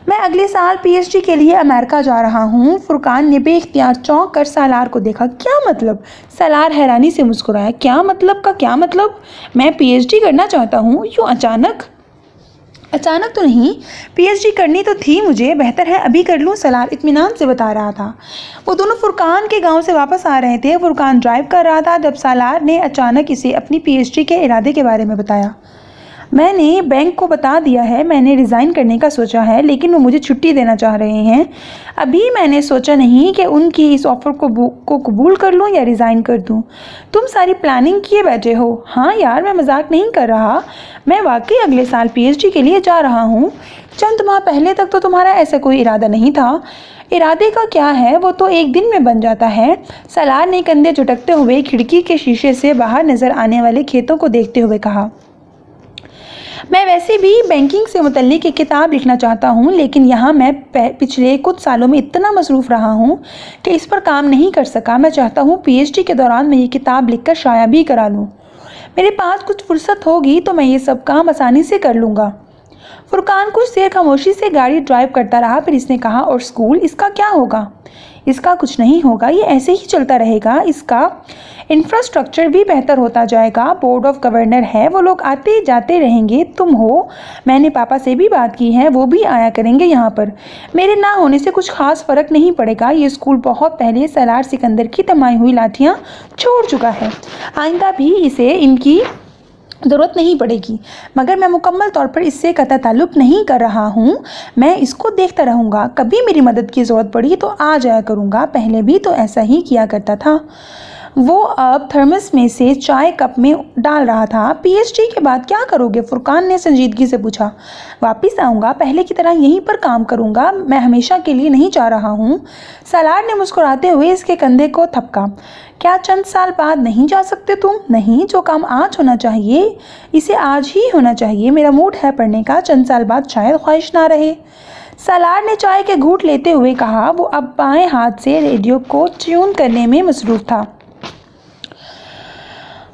मैं अगले साल पीएचडी के लिए अमेरिका जा रहा हूँ। फुरकान ने बेख्तियार चौंक कर सालार को देखा। क्या मतलब? सालार हैरानी से मुस्कुराया। क्या मतलब का क्या मतलब? मैं पीएचडी करना चाहता हूँ? यूँ अचानक तो नहीं, पीएचडी करनी तो थी मुझे, बेहतर है अभी कर लूँ, सालार इत्मीनान से बता रहा था। वो दोनों फुरकान के गांव से वापस आ रहे थे। फुरकान ड्राइव कर रहा था जब सालार ने अचानक इसे अपनी पीएचडी के इरादे के बारे में बताया। मैंने बैंक को बता दिया है, मैंने रिज़ाइन करने का सोचा है, लेकिन वो मुझे छुट्टी देना चाह रहे हैं। अभी मैंने सोचा नहीं कि उनकी इस ऑफ़र को कबूल कर लूँ या रिज़ाइन कर दूँ। तुम सारी प्लानिंग किए बैठे हो। हाँ यार, मैं मजाक नहीं कर रहा, मैं वाकई अगले साल पीएचडी के लिए जा रहा हूँ। चंद माह पहले तक तो तुम्हारा ऐसा कोई इरादा नहीं था। इरादे का क्या है, वो तो एक दिन में बन जाता है। सालार ने कंधे झटकते हुए खिड़की के शीशे से बाहर नज़र आने वाले खेतों को देखते हुए कहा। मैं वैसे भी बैंकिंग से मुतल्लिक एक किताब लिखना चाहता हूँ, लेकिन यहाँ मैं पिछले कुछ सालों में इतना मसरूफ़ रहा हूँ कि इस पर काम नहीं कर सका। मैं चाहता हूँ पीएचडी के दौरान मैं ये किताब लिखकर शाया भी करा लूँ। मेरे पास कुछ फुर्सत होगी तो मैं ये सब काम आसानी से कर लूँगा। फुरकान कुछ देर खामोशी से गाड़ी ड्राइव करता रहा, फिर इसने कहा, और स्कूल, इसका क्या होगा? इसका कुछ नहीं होगा, ये ऐसे ही चलता रहेगा, इसका इंफ्रास्ट्रक्चर भी बेहतर होता जाएगा। बोर्ड ऑफ गवर्नर है, वो लोग आते जाते रहेंगे। तुम हो, मैंने पापा से भी बात की है, वो भी आया करेंगे यहाँ पर। मेरे ना होने से कुछ खास फर्क नहीं पड़ेगा। ये स्कूल बहुत पहले सलार सिकंदर की तमाई हुई लाठियाँ छोड़ चुका है, आइंदा भी इसे इनकी ज़रूरत नहीं पड़ेगी। मगर मैं मुकम्मल तौर पर इससे कतई ताल्लुक़ नहीं कर रहा हूँ, मैं इसको देखता रहूँगा। कभी मेरी मदद की ज़रूरत पड़ी तो आ जाया करूँगा, पहले भी तो ऐसा ही किया करता था। वो अब थर्मस में से चाय कप में डाल रहा था। पीएचडी के बाद क्या करोगे? फुरकान ने संजीदगी से पूछा। वापस आऊँगा, पहले की तरह यहीं पर काम करूँगा, मैं हमेशा के लिए नहीं जा रहा हूँ। सालार ने मुस्कुराते हुए इसके कंधे को थपका। क्या चंद साल बाद नहीं जा सकते तुम? नहीं, जो काम आज होना चाहिए इसे आज ही होना चाहिए। मेरा मूड है पढ़ने का, चंद साल बाद शायद ख्वाहिश ना रहे। सालार ने चाय के घूंट लेते हुए कहा। वो अब बाएं हाथ से रेडियो को ट्यून करने में मसरूफ था।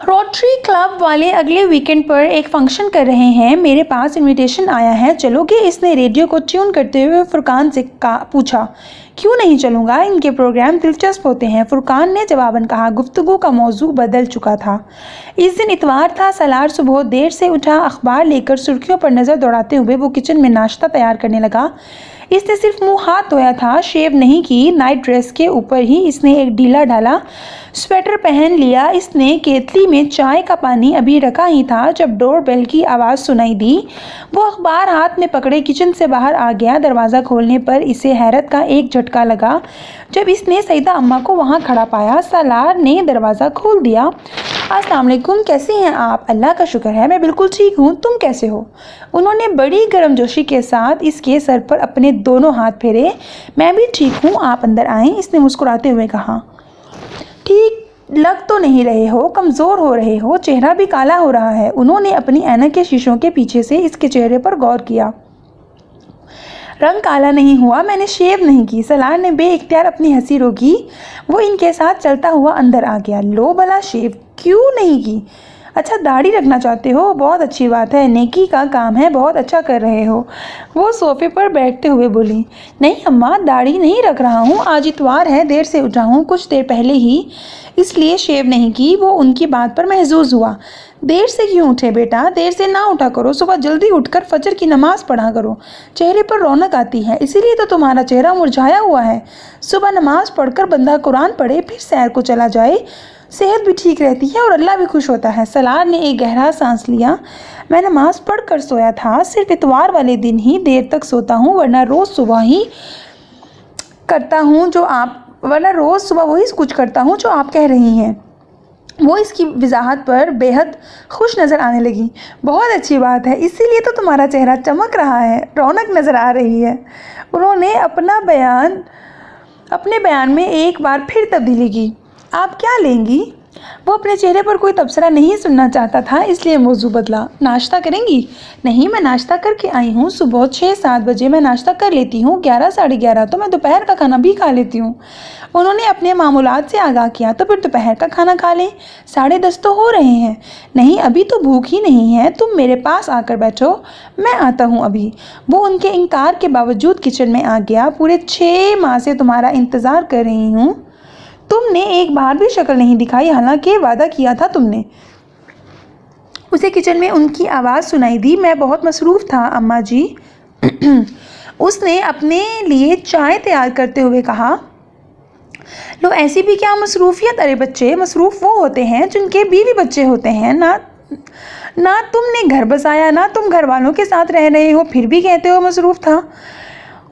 रोटरी क्लब वाले अगले वीकेंड पर एक फंक्शन कर रहे हैं, मेरे पास इनविटेशन आया है, चलोगे? इसने रेडियो को ट्यून करते हुए फुरकान से पूछा। क्यों नहीं चलूँगा, इनके प्रोग्राम दिलचस्प होते हैं, फुरकान ने जवाबन कहा। गुफ्तगू का मौजू बदल चुका था। इस दिन इतवार था। सालार सुबह देर से उठा। अखबार लेकर सुर्खियों पर नज़र दौड़ाते हुए वो किचन में नाश्ता तैयार करने लगा। इसने सिर्फ मुंह हाथ धोया था, शेव नहीं की। नाइट ड्रेस के ऊपर ही इसने एक ढीला ढाला स्वेटर पहन लिया। इसने केतली में चाय का पानी अभी रखा ही था जब डोरबेल की आवाज़ सुनाई दी। वो अखबार हाथ में पकड़े किचन से बाहर आ गया। दरवाज़ा खोलने पर इसे हैरत का एक झटका लगा जब इसने सईदा अम्मा को वहाँ खड़ा पाया। सालार ने दरवाज़ा खोल दिया। अस्सलाम वालेकुम, कैसी हैं आप? अल्लाह का शुक्र है, मैं बिल्कुल ठीक हूँ, तुम कैसे हो? उन्होंने बड़ी गर्मजोशी के साथ इसके सर पर अपने दोनों हाथ फेरे। मैं भी ठीक हूँ, आप अंदर आएँ, इसने मुस्कुराते हुए कहा। ठीक लग तो नहीं रहे हो, कमज़ोर हो रहे हो, चेहरा भी काला हो रहा है। उन्होंने अपनी ऐनक के शीशों के पीछे से इसके चेहरे पर गौर किया। रंग काला नहीं हुआ, मैंने शेव नहीं की। सलार ने बेइख्तियार अपनी हंसी रोकी। वो इनके साथ चलता हुआ अंदर आ गया। लो भला, शेव क्यों नहीं की? अच्छा, दाढ़ी रखना चाहते हो? बहुत अच्छी बात है, नेकी का काम है, बहुत अच्छा कर रहे हो। वो सोफे पर बैठते हुए बोली। नहीं अम्मा, दाढ़ी नहीं रख रहा हूँ, आज इतवार है, देर से उठा हूँ, कुछ देर पहले ही, इसलिए शेव नहीं की। वो उनकी बात पर महजूज हुआ। देर से क्यों उठे बेटा? देर से ना उठा करो, सुबह जल्दी उठकर फजर की नमाज़ पढ़ा करो, चेहरे पर रौनक आती है, इसीलिए तो तुम्हारा चेहरा मुरझाया हुआ है। सुबह नमाज पढ़कर बंदा कुरान पढ़े, फिर सैर को चला जाए, सेहत भी ठीक रहती है और अल्लाह भी खुश होता है। सलार ने एक गहरा सांस लिया। मैं नमाज़ पढ़ कर सोया था, सिर्फ इतवार वाले दिन ही देर तक सोता हूँ, वरना रोज़ सुबह ही करता हूँ जो आप वरना रोज़ सुबह वही कुछ करता हूँ जो आप कह रही हैं। वो इसकी वजाहत पर बेहद खुश नज़र आने लगी। बहुत अच्छी बात है, इसीलिए तो तुम्हारा चेहरा चमक रहा है, रौनक नज़र आ रही है। उन्होंने अपने बयान में एक बार फिर तब्दीली की। आप क्या लेंगी? वो अपने चेहरे पर कोई तबसरा नहीं सुनना चाहता था, इसलिए मौजू बदला। नाश्ता करेंगी? नहीं, मैं नाश्ता करके आई हूँ, सुबह 6-7 बजे मैं नाश्ता कर लेती हूँ, 11-11:30 तो मैं दोपहर का खाना भी खा लेती हूँ। उन्होंने अपने मामूलात से आगाह किया। तो फिर दोपहर का खाना खा लें, 10:30 तो हो रहे हैं। नहीं, अभी तो भूख ही नहीं है, तुम मेरे पास आकर बैठो, मैं आता हूँ अभी। वो उनके इनकार के बावजूद किचन में आ गया। पूरे 6 माह से तुम्हारा इंतज़ार कर रही हूँ, तुमने एक बार भी शक्ल नहीं दिखाई, हालांकि वादा किया था तुमने। उसे किचन में उनकी आवाज़ सुनाई दी। मैं बहुत मसरूफ़ था अम्मा जी। उसने अपने लिए चाय तैयार करते हुए कहा। लो, ऐसी भी क्या मसरूफियत? अरे बच्चे मसरूफ़ वो होते हैं जिनके बीवी बच्चे होते हैं। ना तुमने घर बसाया, ना तुम घर वालों के साथ रह रहे हो, फिर भी कहते हो मसरूफ़ था।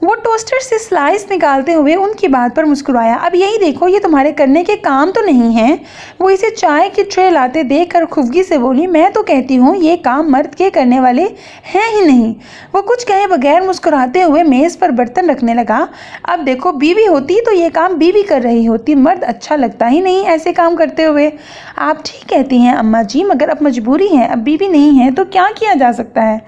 वो टोस्टर से स्लाइस निकालते हुए उनकी बात पर मुस्कुराया। अब यही देखो, ये तुम्हारे करने के काम तो नहीं है। वो इसे चाय की ट्रे लाते देखकर खुफगी से बोली। मैं तो कहती हूँ ये काम मर्द के करने वाले हैं ही नहीं। वो कुछ कहे बगैर मुस्कुराते हुए मेज़ पर बर्तन रखने लगा। अब देखो, बीवी होती तो ये काम बीवी कर रही होती, मर्द अच्छा लगता ही नहीं ऐसे काम करते हुए। आप ठीक कहती हैं अम्मा जी, मगर अब मजबूरी है, अब बीवी नहीं है तो क्या किया जा सकता है?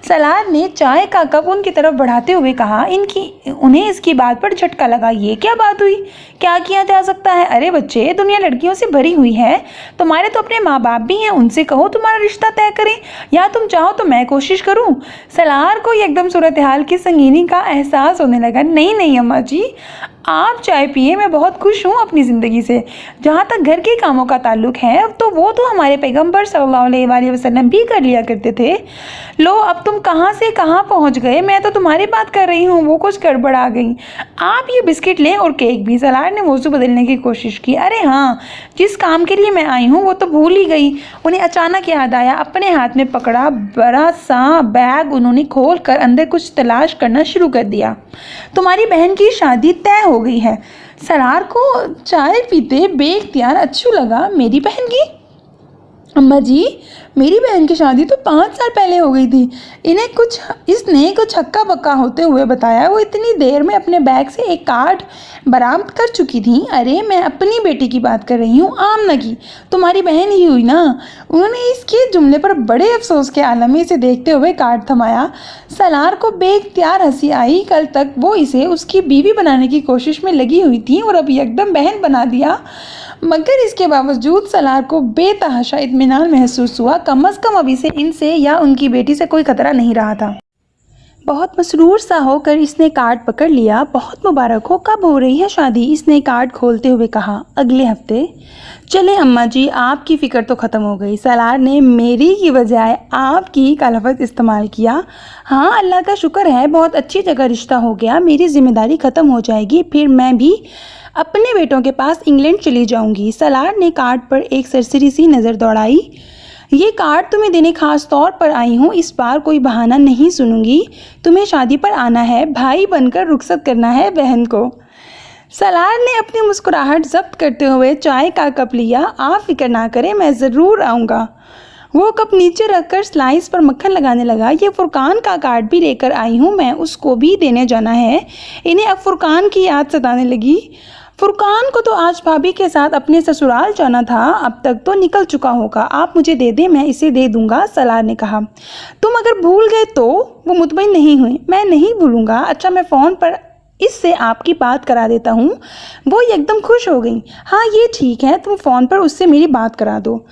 सलार ने चाय का कप उनकी तरफ बढ़ाते हुए कहा। उन्हें इसकी बात पर झटका लगा। ये क्या बात हुई? क्या किया जा सकता है? अरे बच्चे, दुनिया लड़कियों से भरी हुई है, तुम्हारे तो अपने माँ बाप भी हैं, उनसे कहो तुम्हारा रिश्ता तय करें, या तुम चाहो तो मैं कोशिश करूं। सलार को एकदम सूरत हाल की संगीनी का एहसास होने लगा। नहीं नहीं अम्मा जी, आप चाय पिए, मैं बहुत खुश हूँ अपनी ज़िंदगी से। जहाँ तक घर के कामों का ताल्लुक है तो वो तो हमारे पैगंबर सल्लल्लाहु अलैहि वसल्लम भी कर लिया करते थे। लो अब तुम कहाँ से कहाँ पहुँच गए, मैं तो तुम्हारी बात कर रही हूँ, वो कुछ गड़बड़ आ गई। आप ये बिस्किट लें और केक भी। सलार ने मौजू बदलने की कोशिश की। अरे हाँ, जिस काम के लिए मैं आई हूँ वो तो भूल ही गई। उन्हें अचानक याद आया। अपने हाथ में पकड़ा बड़ा सा बैग उन्होंने खोल कर अंदर कुछ तलाश करना शुरू कर दिया। तुम्हारी बहन की शादी तय हो गई है। सरार को चाय पीते बेख्तियार अच्छू लगा। मेरी बहन की? अम्मा जी, मेरी बहन की शादी तो 5 साल पहले हो गई थी। इसने कुछ हक्का बक्का होते हुए बताया। वो इतनी देर में अपने बैग से एक कार्ड बरामद कर चुकी थी। अरे मैं अपनी बेटी की बात कर रही हूँ, आमना की। तुम्हारी बहन ही हुई ना। उन्होंने इसके जुमले पर बड़े अफसोस के आलम में इसे देखते हुए कार्ड थमाया। सलार को बेख्तियार हंसी आई। कल तक वो इसे उसकी बीवी बनाने की कोशिश में लगी हुई थी और अब यकदम बहन बना दिया। मगर इसके बावजूद सलार को बेतहाशा इत्मीनान महसूस हुआ। कम अज़ कम अभी से इनसे या उनकी बेटी से कोई खतरा नहीं रहा था। बहुत मसरूर सा होकर इसने कार्ड पकड़ लिया। बहुत मुबारक हो, कब हो रही है शादी? इसने कार्ड खोलते हुए कहा। अगले हफ्ते। चलें अम्मा जी, आपकी फ़िक्र तो ख़त्म हो गई। सलार ने मेरी की बजाय आपकी का लफ्ज़ इस्तेमाल किया। हाँ, अल्लाह का शुक्र है, बहुत अच्छी जगह रिश्ता हो गया। मेरी जिम्मेदारी ख़त्म हो जाएगी, फिर मैं भी अपने बेटों के पास इंग्लैंड चली जाऊंगी। सलार ने कार्ड पर एक सरसरी सी नज़र दौड़ाई। ये कार्ड तुम्हें देने खास तौर पर आई हूँ। इस बार कोई बहाना नहीं सुनूंगी। तुम्हें शादी पर आना है, भाई बनकर रुखसत करना है बहन को। सलार ने अपनी मुस्कुराहट जब्त करते हुए चाय का कप लिया। आप फिक्र ना करें, मैं ज़रूर आऊँगा। वो कप नीचे रखकर स्लाइस पर मक्खन लगाने लगा। ये फुरकान का कार्ड भी लेकर आई हूँ मैं, उसको भी देने जाना है। इन्हें अब फुरकान की याद सताने लगी। फुरकान को तो आज भाभी के साथ अपने ससुराल जाना था, अब तक तो निकल चुका होगा। आप मुझे दे दें, मैं इसे दे दूंगा। सलार ने कहा। तुम अगर भूल गए तो? वो मुतमईन नहीं हुई। मैं नहीं भूलूंगा। अच्छा, मैं फ़ोन पर इससे आपकी बात करा देता हूँ। वो एकदम खुश हो गई। हाँ, ये ठीक है, तुम फ़ोन पर उससे मेरी बात करा दो।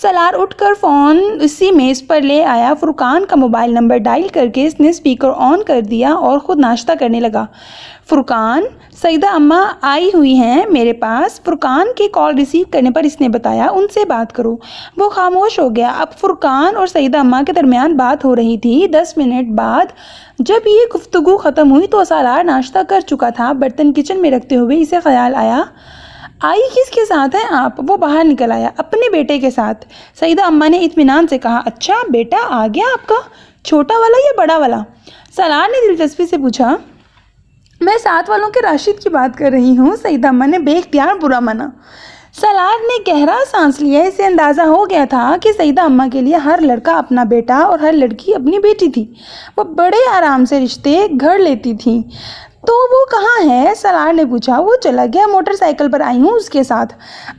सलार उठकर फ़ोन उसी मेज़ पर ले आया। फुरकान का मोबाइल नंबर डायल करके इसने स्पीकर ऑन कर दिया और ख़ुद नाश्ता करने लगा। फुरकान, सईदा अम्मा आई हुई हैं मेरे पास। फुरकान की कॉल रिसीव करने पर इसने बताया, उनसे बात करो। वो खामोश हो गया। अब फुरकान और सईदा अम्मा के दरमियान बात हो रही थी। 10 मिनट बाद जब ये गुफ्तगू ख़त्म हुई तो सलार नाश्ता कर चुका था। बर्तन किचन में रखते हुए इसे ख्याल आया, आई किसके साथ हैं आप? वो बाहर निकल आया। अपने बेटे के साथ। सईदा अम्मा ने इत्मीनान से कहा। अच्छा, बेटा आ गया आपका? छोटा वाला या बड़ा वाला? सलार ने दिलचस्पी से पूछा। मैं साथ वालों के राशिद की बात कर रही हूँ। सईदा अम्मा ने बेख्तियार बुरा माना। सलार ने गहरा सांस लिया। इसे अंदाज़ा हो गया था कि सईदा अम्मा के लिए हर लड़का अपना बेटा और हर लड़की अपनी बेटी थी। वो बड़े आराम से रिश्ते घर लेती थी। तो वो कहाँ है? सलार ने पूछा। वो चला गया, मोटरसाइकिल पर आई हूँ उसके साथ।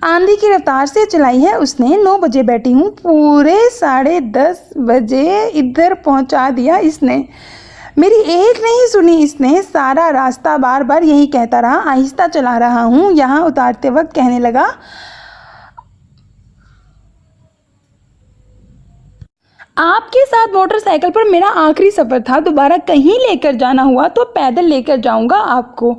आंधी की रफ्तार से चलाई है उसने। 9 बजे बैठी हूँ, पूरे 10:30 बजे इधर पहुँचा दिया इसने। मेरी एक नहीं सुनी इसने। सारा रास्ता बार बार यही कहता रहा, आहिस्ता चला रहा हूँ। यहाँ उतारते वक्त कहने लगा, आपके साथ मोटरसाइकिल पर मेरा आखिरी सफ़र था। दोबारा कहीं लेकर जाना हुआ तो पैदल लेकर जाऊंगा आपको।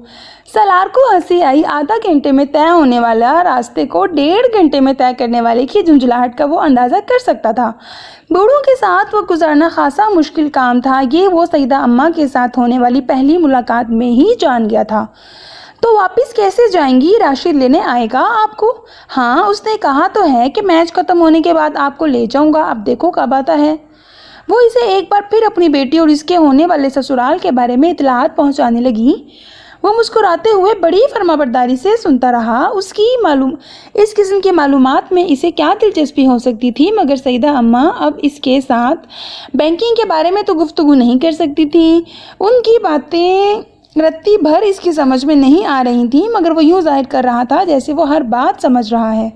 सलार को हंसी आई। आधा घंटे में तय होने वाला रास्ते को 1.5 घंटे में तय करने वाले की झुंझलाहट का वो अंदाज़ा कर सकता था। बूढ़ों के साथ वो गुजारना खासा मुश्किल काम था। ये वो सईदा अम्मा के साथ होने वाली पहली मुलाकात में ही जान गया था। तो वापस कैसे जाएंगी? राशिद लेने आएगा आपको? हाँ, उसने कहा तो है कि मैच ख़त्म होने के बाद आपको ले जाऊंगा। अब देखो कब आता है। वो इसे एक बार फिर अपनी बेटी और इसके होने वाले ससुराल के बारे में इत्तलात पहुंचाने लगी। वो मुस्कुराते हुए बड़ी फरमाबरदारी से सुनता रहा। इस किस्म की मालूमात में इसे क्या दिलचस्पी हो सकती थी, मगर सईदा अम्मा अब इसके साथ बैंकिंग के बारे में तो गुफ्तगू नहीं कर सकती थी। उनकी बातें रत्ती भर इसकी समझ में नहीं आ रही थी, मगर वो यूँ जाहिर कर रहा था जैसे वो हर बात समझ रहा है।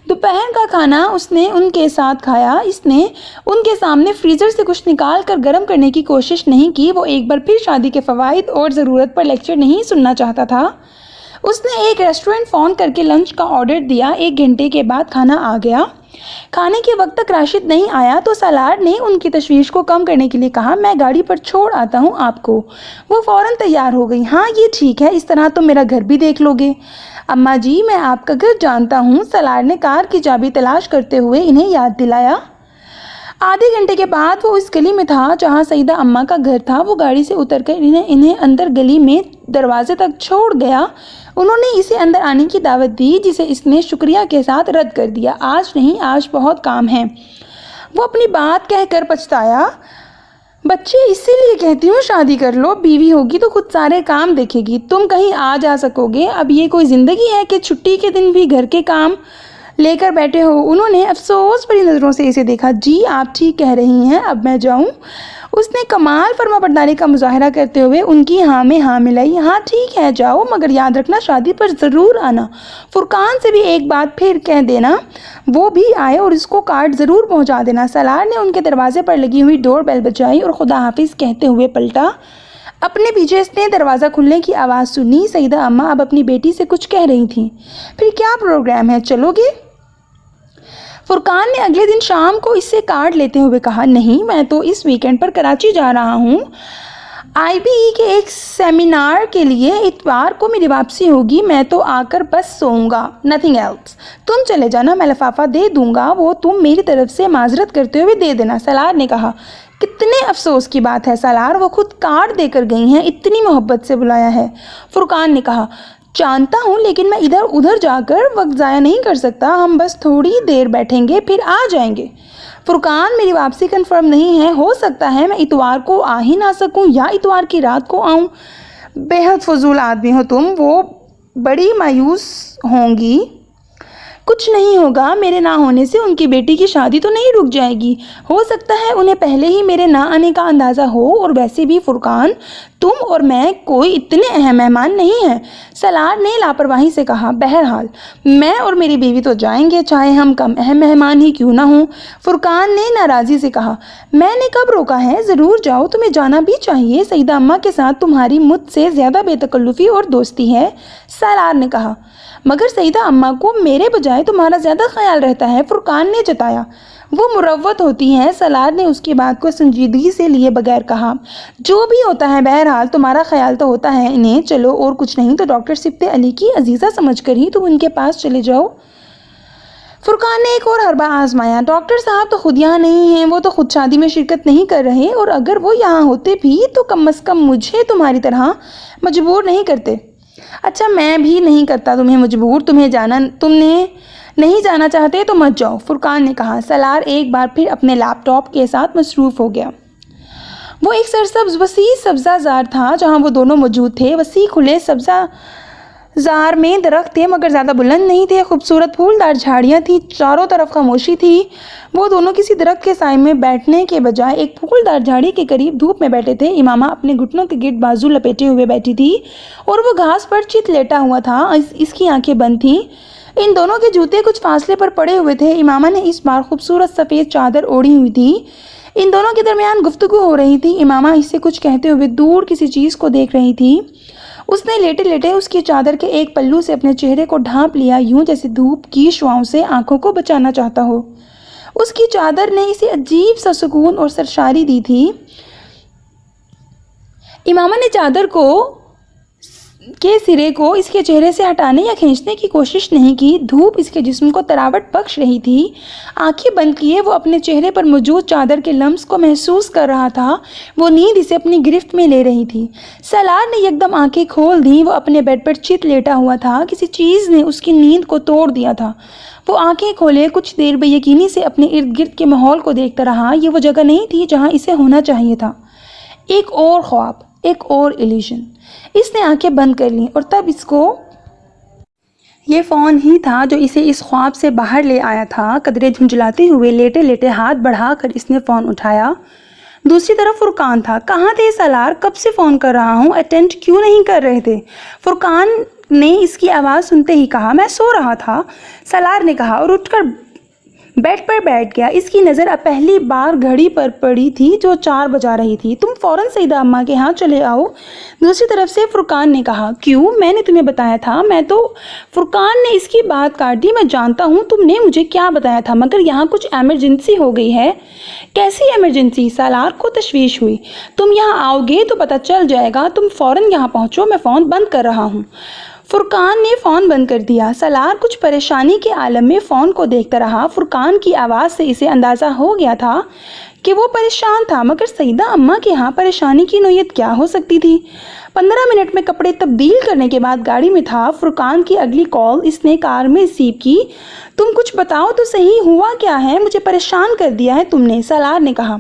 दोपहर का खाना उसने उनके साथ खाया। इसने उनके सामने फ्रीज़र से कुछ निकाल कर गर्म करने की कोशिश नहीं की। वो एक बार फिर शादी के फ़वाइद और ज़रूरत पर लेक्चर नहीं सुनना चाहता था। उसने एक रेस्टोरेंट फ़ोन करके लंच का ऑर्डर दिया। 1 घंटे के बाद खाना आ गया। खाने के वक्त तक राशिद नहीं आया तो सलार ने उनकी तशवीश को कम करने के लिए कहा, मैं गाड़ी पर छोड़ आता हूँ आपको। वो फ़ौरन तैयार हो गई। हाँ ये ठीक है, इस तरह तुम मेरा घर भी देख लोगे। अम्मा जी मैं आपका घर जानता हूँ, सलार ने कार की चाबी तलाश करते हुए इन्हें याद दिलाया। आधे घंटे के बाद वो इस गली में था जहाँ सईदा अम्मा का घर था। वो गाड़ी से उतरकर इन्हें अंदर गली में दरवाजे तक छोड़ गया। उन्होंने इसे अंदर आने की दावत दी जिसे इसने शुक्रिया के साथ रद्द कर दिया। आज नहीं, आज बहुत काम है। वो अपनी बात कहकर पछताया। बच्चे इसीलिए कहती हूँ शादी कर लो, बीवी होगी तो खुद सारे काम देखेगी, तुम कहीं आ जा सकोगे। अब ये कोई ज़िंदगी है कि छुट्टी के दिन भी घर के काम लेकर बैठे हो। उन्होंने अफसोस भरी नज़रों से इसे देखा। जी आप ठीक कह रही हैं, अब मैं जाऊं? उसने कमाल फर्माबरदारी का मुजाहरा करते हुए उनकी हाँ में हाँ मिलाई। हाँ ठीक है जाओ, मगर याद रखना शादी पर ज़रूर आना। फुरकान से भी एक बात फिर कह देना वो भी आए और इसको कार्ड ज़रूर पहुंचा देना। सलार ने उनके दरवाजे पर लगी हुई डोर बेल बजाई और खुदा हाफिज़ कहते हुए पलटा। अपने पीछे इसने दरवाज़ा खुलने की आवाज़ सुनी। सईदा अम्मा अब अपनी बेटी से कुछ कह रही थी। फिर क्या प्रोग्राम है, चलोगे? फुरकान ने अगले दिन शाम को इससे कार्ड लेते हुए कहा, नहीं मैं तो इस वीकेंड पर कराची जा रहा हूँ IBE के एक सेमिनार के लिए। इतवार को मेरी वापसी होगी, मैं तो आकर बस सोऊंगा, नथिंग एल्स। तुम चले जाना, मैं लिफाफा दे दूंगा, वो तुम मेरी तरफ से माजरत करते हुए दे देना। सलार ने कहा, कितने अफसोस की बात है सलार, वो खुद कार्ड देकर गई हैं, इतनी मोहब्बत से बुलाया है। फुरकान ने कहा, जानता हूँ लेकिन मैं इधर उधर जाकर वक्त ज़ाया नहीं कर सकता, हम बस थोड़ी देर बैठेंगे फिर आ जाएंगे। फुरकान मेरी वापसी कंफर्म नहीं है, हो सकता है मैं इतवार को आ ही ना सकूं या इतवार की रात को आऊं। बेहद फजूल आदमी हो तुम, वो बड़ी मायूस होंगी। कुछ नहीं होगा, मेरे ना होने से उनकी बेटी की शादी तो नहीं रुक जाएगी। हो सकता है उन्हें पहले ही मेरे ना आने का अंदाज़ा हो, और वैसे भी फुरकान तुम और मैं कोई इतने अहम मेहमान नहीं हैं। सलार ने लापरवाही से कहा, बहरहाल मैं और मेरी बीवी तो जाएंगे, चाहे हम कम अहम मेहमान ही क्यों ना हों। फुरकान ने नाराज़ी से कहा, मैंने कब रोका है, ज़रूर जाओ, तुम्हें जाना भी चाहिए, सईदा अम्मा के साथ तुम्हारी मुझसे ज़्यादा बेतकल्लुफ़ी और दोस्ती है। सलार ने कहा, मगर सईदा अम्मा को मेरे बजाय तुम्हारा ज़्यादा ख्याल रहता है, फुरकान ने जताया। वो मुरव्वत होती हैं। सलार ने उसकी बात को संजीदगी से लिए बगैर कहा, जो भी होता है बहरहाल तुम्हारा ख्याल तो होता है इन्हें। चलो और कुछ नहीं तो डॉक्टर सिब्ते अली की अजीज़ा समझकर ही तुम उनके पास चले जाओ। फुरकान ने एक और हरबा आजमाया। डॉक्टर साहब तो खुद यहाँ नहीं हैं, वो तो खुद शादी में शिरकत नहीं कर रहे, और अगर वो यहाँ होते भी तो कम अज़ कम मुझे तुम्हारी तरह मजबूर नहीं करते। अच्छा मैं भी नहीं करता तुम्हें मजबूर, तुमने नहीं जाना चाहते तो मत जाओ, फुरकान ने कहा। सलार एक बार फिर अपने लैपटॉप के साथ मसरूफ़ हो गया। वो एक सरसब्ज़ वसी सब्ज़ाज़ार था जहाँ वो दोनों मौजूद थे। वसी खुले सब्ज़ाज़ार में दरख्त थे मगर ज़्यादा बुलंद नहीं थे। खूबसूरत फूलदार झाड़ियाँ थीं, चारों तरफ खामोशी थी। वो दोनों किसी दरख्त के साए में बैठने के बजाय एक फूलदार झाड़ी के करीब धूप में बैठे थे। इमामा अपने घुटनों के गिर्द बाजू लपेटे हुए बैठी थी और वो घास पर चित लेटा हुआ था। इसकी आंखें बंद थीं। इन दोनों के जूते कुछ फासले पर पड़े हुए थे। इमामा ने इस बार खूबसूरत सफ़ेद चादर ओढ़ी हुई थी। इन दोनों के दरमियान गुफ्तगू हो रही थी। इमामा इससे कुछ कहते हुए दूर किसी चीज़ को देख रही थी। उसने लेटे लेटे उसकी चादर के एक पल्लू से अपने चेहरे को ढांप लिया, यूं जैसे धूप की शुआओं से आंखों को बचाना चाहता हो। उसकी चादर ने इसे अजीब सा सुकून और सरशारी दी थी। इमामा ने चादर के सिरे को इसके चेहरे से हटाने या खींचने की कोशिश नहीं की। धूप इसके जिस्म को तरावट बख्श रही थी। आंखें बंद किए वो अपने चेहरे पर मौजूद चादर के लम्स को महसूस कर रहा था। वो नींद इसे अपनी गिरफ्त में ले रही थी। सलार ने एकदम आंखें खोल दी। वो अपने बेड पर चित लेटा हुआ था। किसी चीज़ ने उसकी नींद को तोड़ दिया था। वो आंखें खोले कुछ देर बेयकीनी से अपने इर्द गिर्द के माहौल को देखता रहा। ये वो जगह नहीं थी जहाँ इसे होना चाहिए था। एक और ख्वाब, एक और इल्यूजन। इसने आंखें बंद कर लीं और तब इसको ये फ़ोन ही था जो इसे इस ख्वाब से बाहर ले आया था। कदरे झुंझलाते हुए लेटे लेटे हाथ बढ़ाकर इसने फ़ोन उठाया। दूसरी तरफ फुरकान था। कहाँ थे सलार, कब से फ़ोन कर रहा हूँ, अटेंड क्यों नहीं कर रहे थे? फुरकान ने इसकी आवाज़ सुनते ही कहा, मैं सो रहा था। सलार ने कहा और उठकर बेड पर बैठ गया। इसकी नज़र अब पहली बार घड़ी पर पड़ी थी जो 4 बजा रही थी। तुम फ़ौरन सईदा अम्मा के यहाँ चले आओ। दूसरी तरफ से फुरकान ने कहा, क्यों? मैंने तुम्हें बताया था। मैं तो फुरकान ने इसकी बात काट दी। मैं जानता हूँ तुमने मुझे क्या बताया था, मगर यहाँ कुछ एमरजेंसी हो गई है। कैसी एमरजेंसी? सालार को तशवीश हुई। तुम यहाँ आओगे तो पता चल जाएगा। तुम फ़ौरन यहाँ पहुँचो, मैं फ़ोन बंद कर रहा हूँ। फुरकान ने फ़ोन बंद कर दिया। सलार कुछ परेशानी के आलम में फ़ोन को देखता रहा। फुरकान की आवाज़ से इसे अंदाज़ा हो गया था कि वो परेशान था, मगर सईदा अम्मा के यहाँ परेशानी की नोयत क्या हो सकती थी? 15 मिनट में कपड़े तब्दील करने के बाद गाड़ी में था। फुरकान की अगली कॉल इसने कार में रिसीव की। तुम कुछ बताओ तो सही, हुआ क्या है? मुझे परेशान कर दिया है तुमने, सलार ने कहा।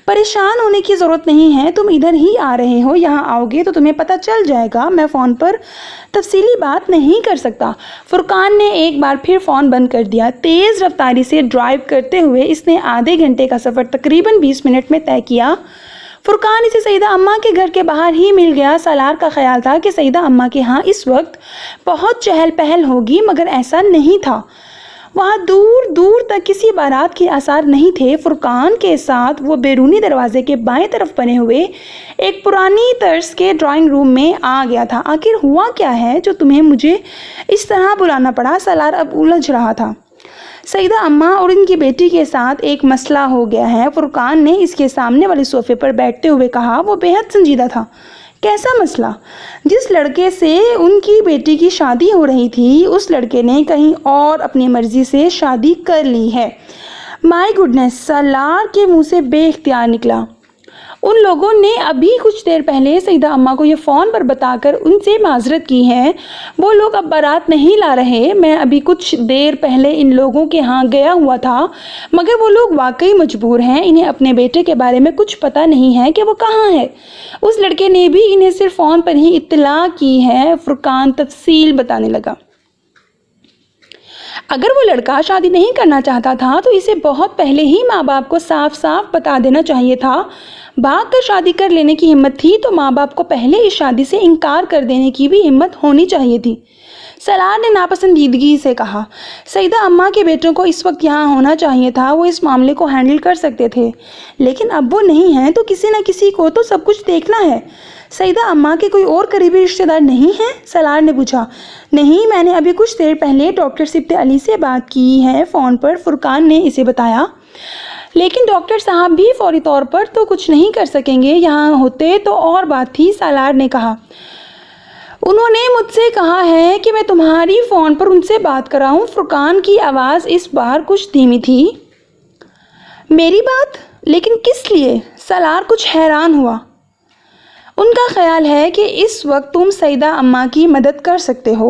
परेशान होने की ज़रूरत नहीं है, तुम इधर ही आ रहे हो। यहाँ आओगे तो तुम्हें पता चल जाएगा। मैं फ़ोन पर तफसीली बात नहीं कर सकता। फुरकान ने एक बार फिर फ़ोन बंद कर दिया। तेज़ रफ्तारी से ड्राइव करते हुए इसने आधे घंटे का सफ़र तकरीबन 20 मिनट में तय किया। फुरकान इसे सईदा अम्मा के घर के बाहर ही मिल गया। सलार का ख्याल था कि सईदा अम्मा के यहाँ इस वक्त बहुत चहल पहल होगी, मगर ऐसा नहीं था। वहाँ दूर दूर तक किसी बारात के आसार नहीं थे। फुरकान के साथ वो बैरूनी दरवाजे के बाएं तरफ बने हुए एक पुरानी तर्ज के ड्राइंग रूम में आ गया था। आखिर हुआ क्या है जो तुम्हें मुझे इस तरह बुलाना पड़ा? सलार अब उलझ रहा था। सईदा अम्मा और इनकी बेटी के साथ एक मसला हो गया है, फुरकान ने इसके सामने वाले सोफे पर बैठते हुए कहा। वो बेहद संजीदा था। कैसा मसला? जिस लड़के से उनकी बेटी की शादी हो रही थी, उस लड़के ने कहीं और अपनी मर्जी से शादी कर ली है। माय गुडनेस, सलार के मुंह से बेइख्तियार निकला। उन लोगों ने अभी कुछ देर पहले सईदा अम्मा को ये फ़ोन पर बताकर उनसे माजरत की है। वो लोग अब बारात नहीं ला रहे। मैं अभी कुछ देर पहले इन लोगों के यहाँ गया हुआ था, मगर वो लोग वाकई मजबूर हैं। इन्हें अपने बेटे के बारे में कुछ पता नहीं है कि वो कहाँ है। उस लड़के ने भी इन्हें सिर्फ फ़ोन पर ही इत्तला की है। फुरकान तफसील बताने लगा। अगर वो लड़का शादी नहीं करना चाहता था तो इसे बहुत पहले ही माँ बाप को साफ साफ बता देना चाहिए था। भाग कर शादी कर लेने की हिम्मत थी तो माँ बाप को पहले इस शादी से इनकार कर देने की भी हिम्मत होनी चाहिए थी। सलार ने नापसंदीदगी से कहा। सईदा अम्मा के बेटों को इस वक्त यहाँ होना चाहिए था। वो इस मामले को हैंडल कर सकते थे, लेकिन अब वो नहीं हैं तो किसी न किसी को तो सब कुछ देखना है। सईदा अम्मा के कोई और करीबी रिश्तेदार नहीं हैं? सलार ने पूछा। नहीं, मैंने अभी कुछ देर पहले डॉक्टर सिब्ते अली से बात की है फ़ोन पर, फुरकान ने इसे बताया। लेकिन डॉक्टर साहब भी फौरी तौर पर तो कुछ नहीं कर सकेंगे। यहाँ होते तो और बात थी, सलार ने कहा। उन्होंने मुझसे कहा है कि मैं तुम्हारी फ़ोन पर उनसे बात कराऊं। फुरकान की आवाज़ इस बार कुछ धीमी थी। मेरी बात? लेकिन किस लिए? सलार कुछ हैरान हुआ। उनका ख्याल है कि इस वक्त तुम सईदा अम्मा की मदद कर सकते हो।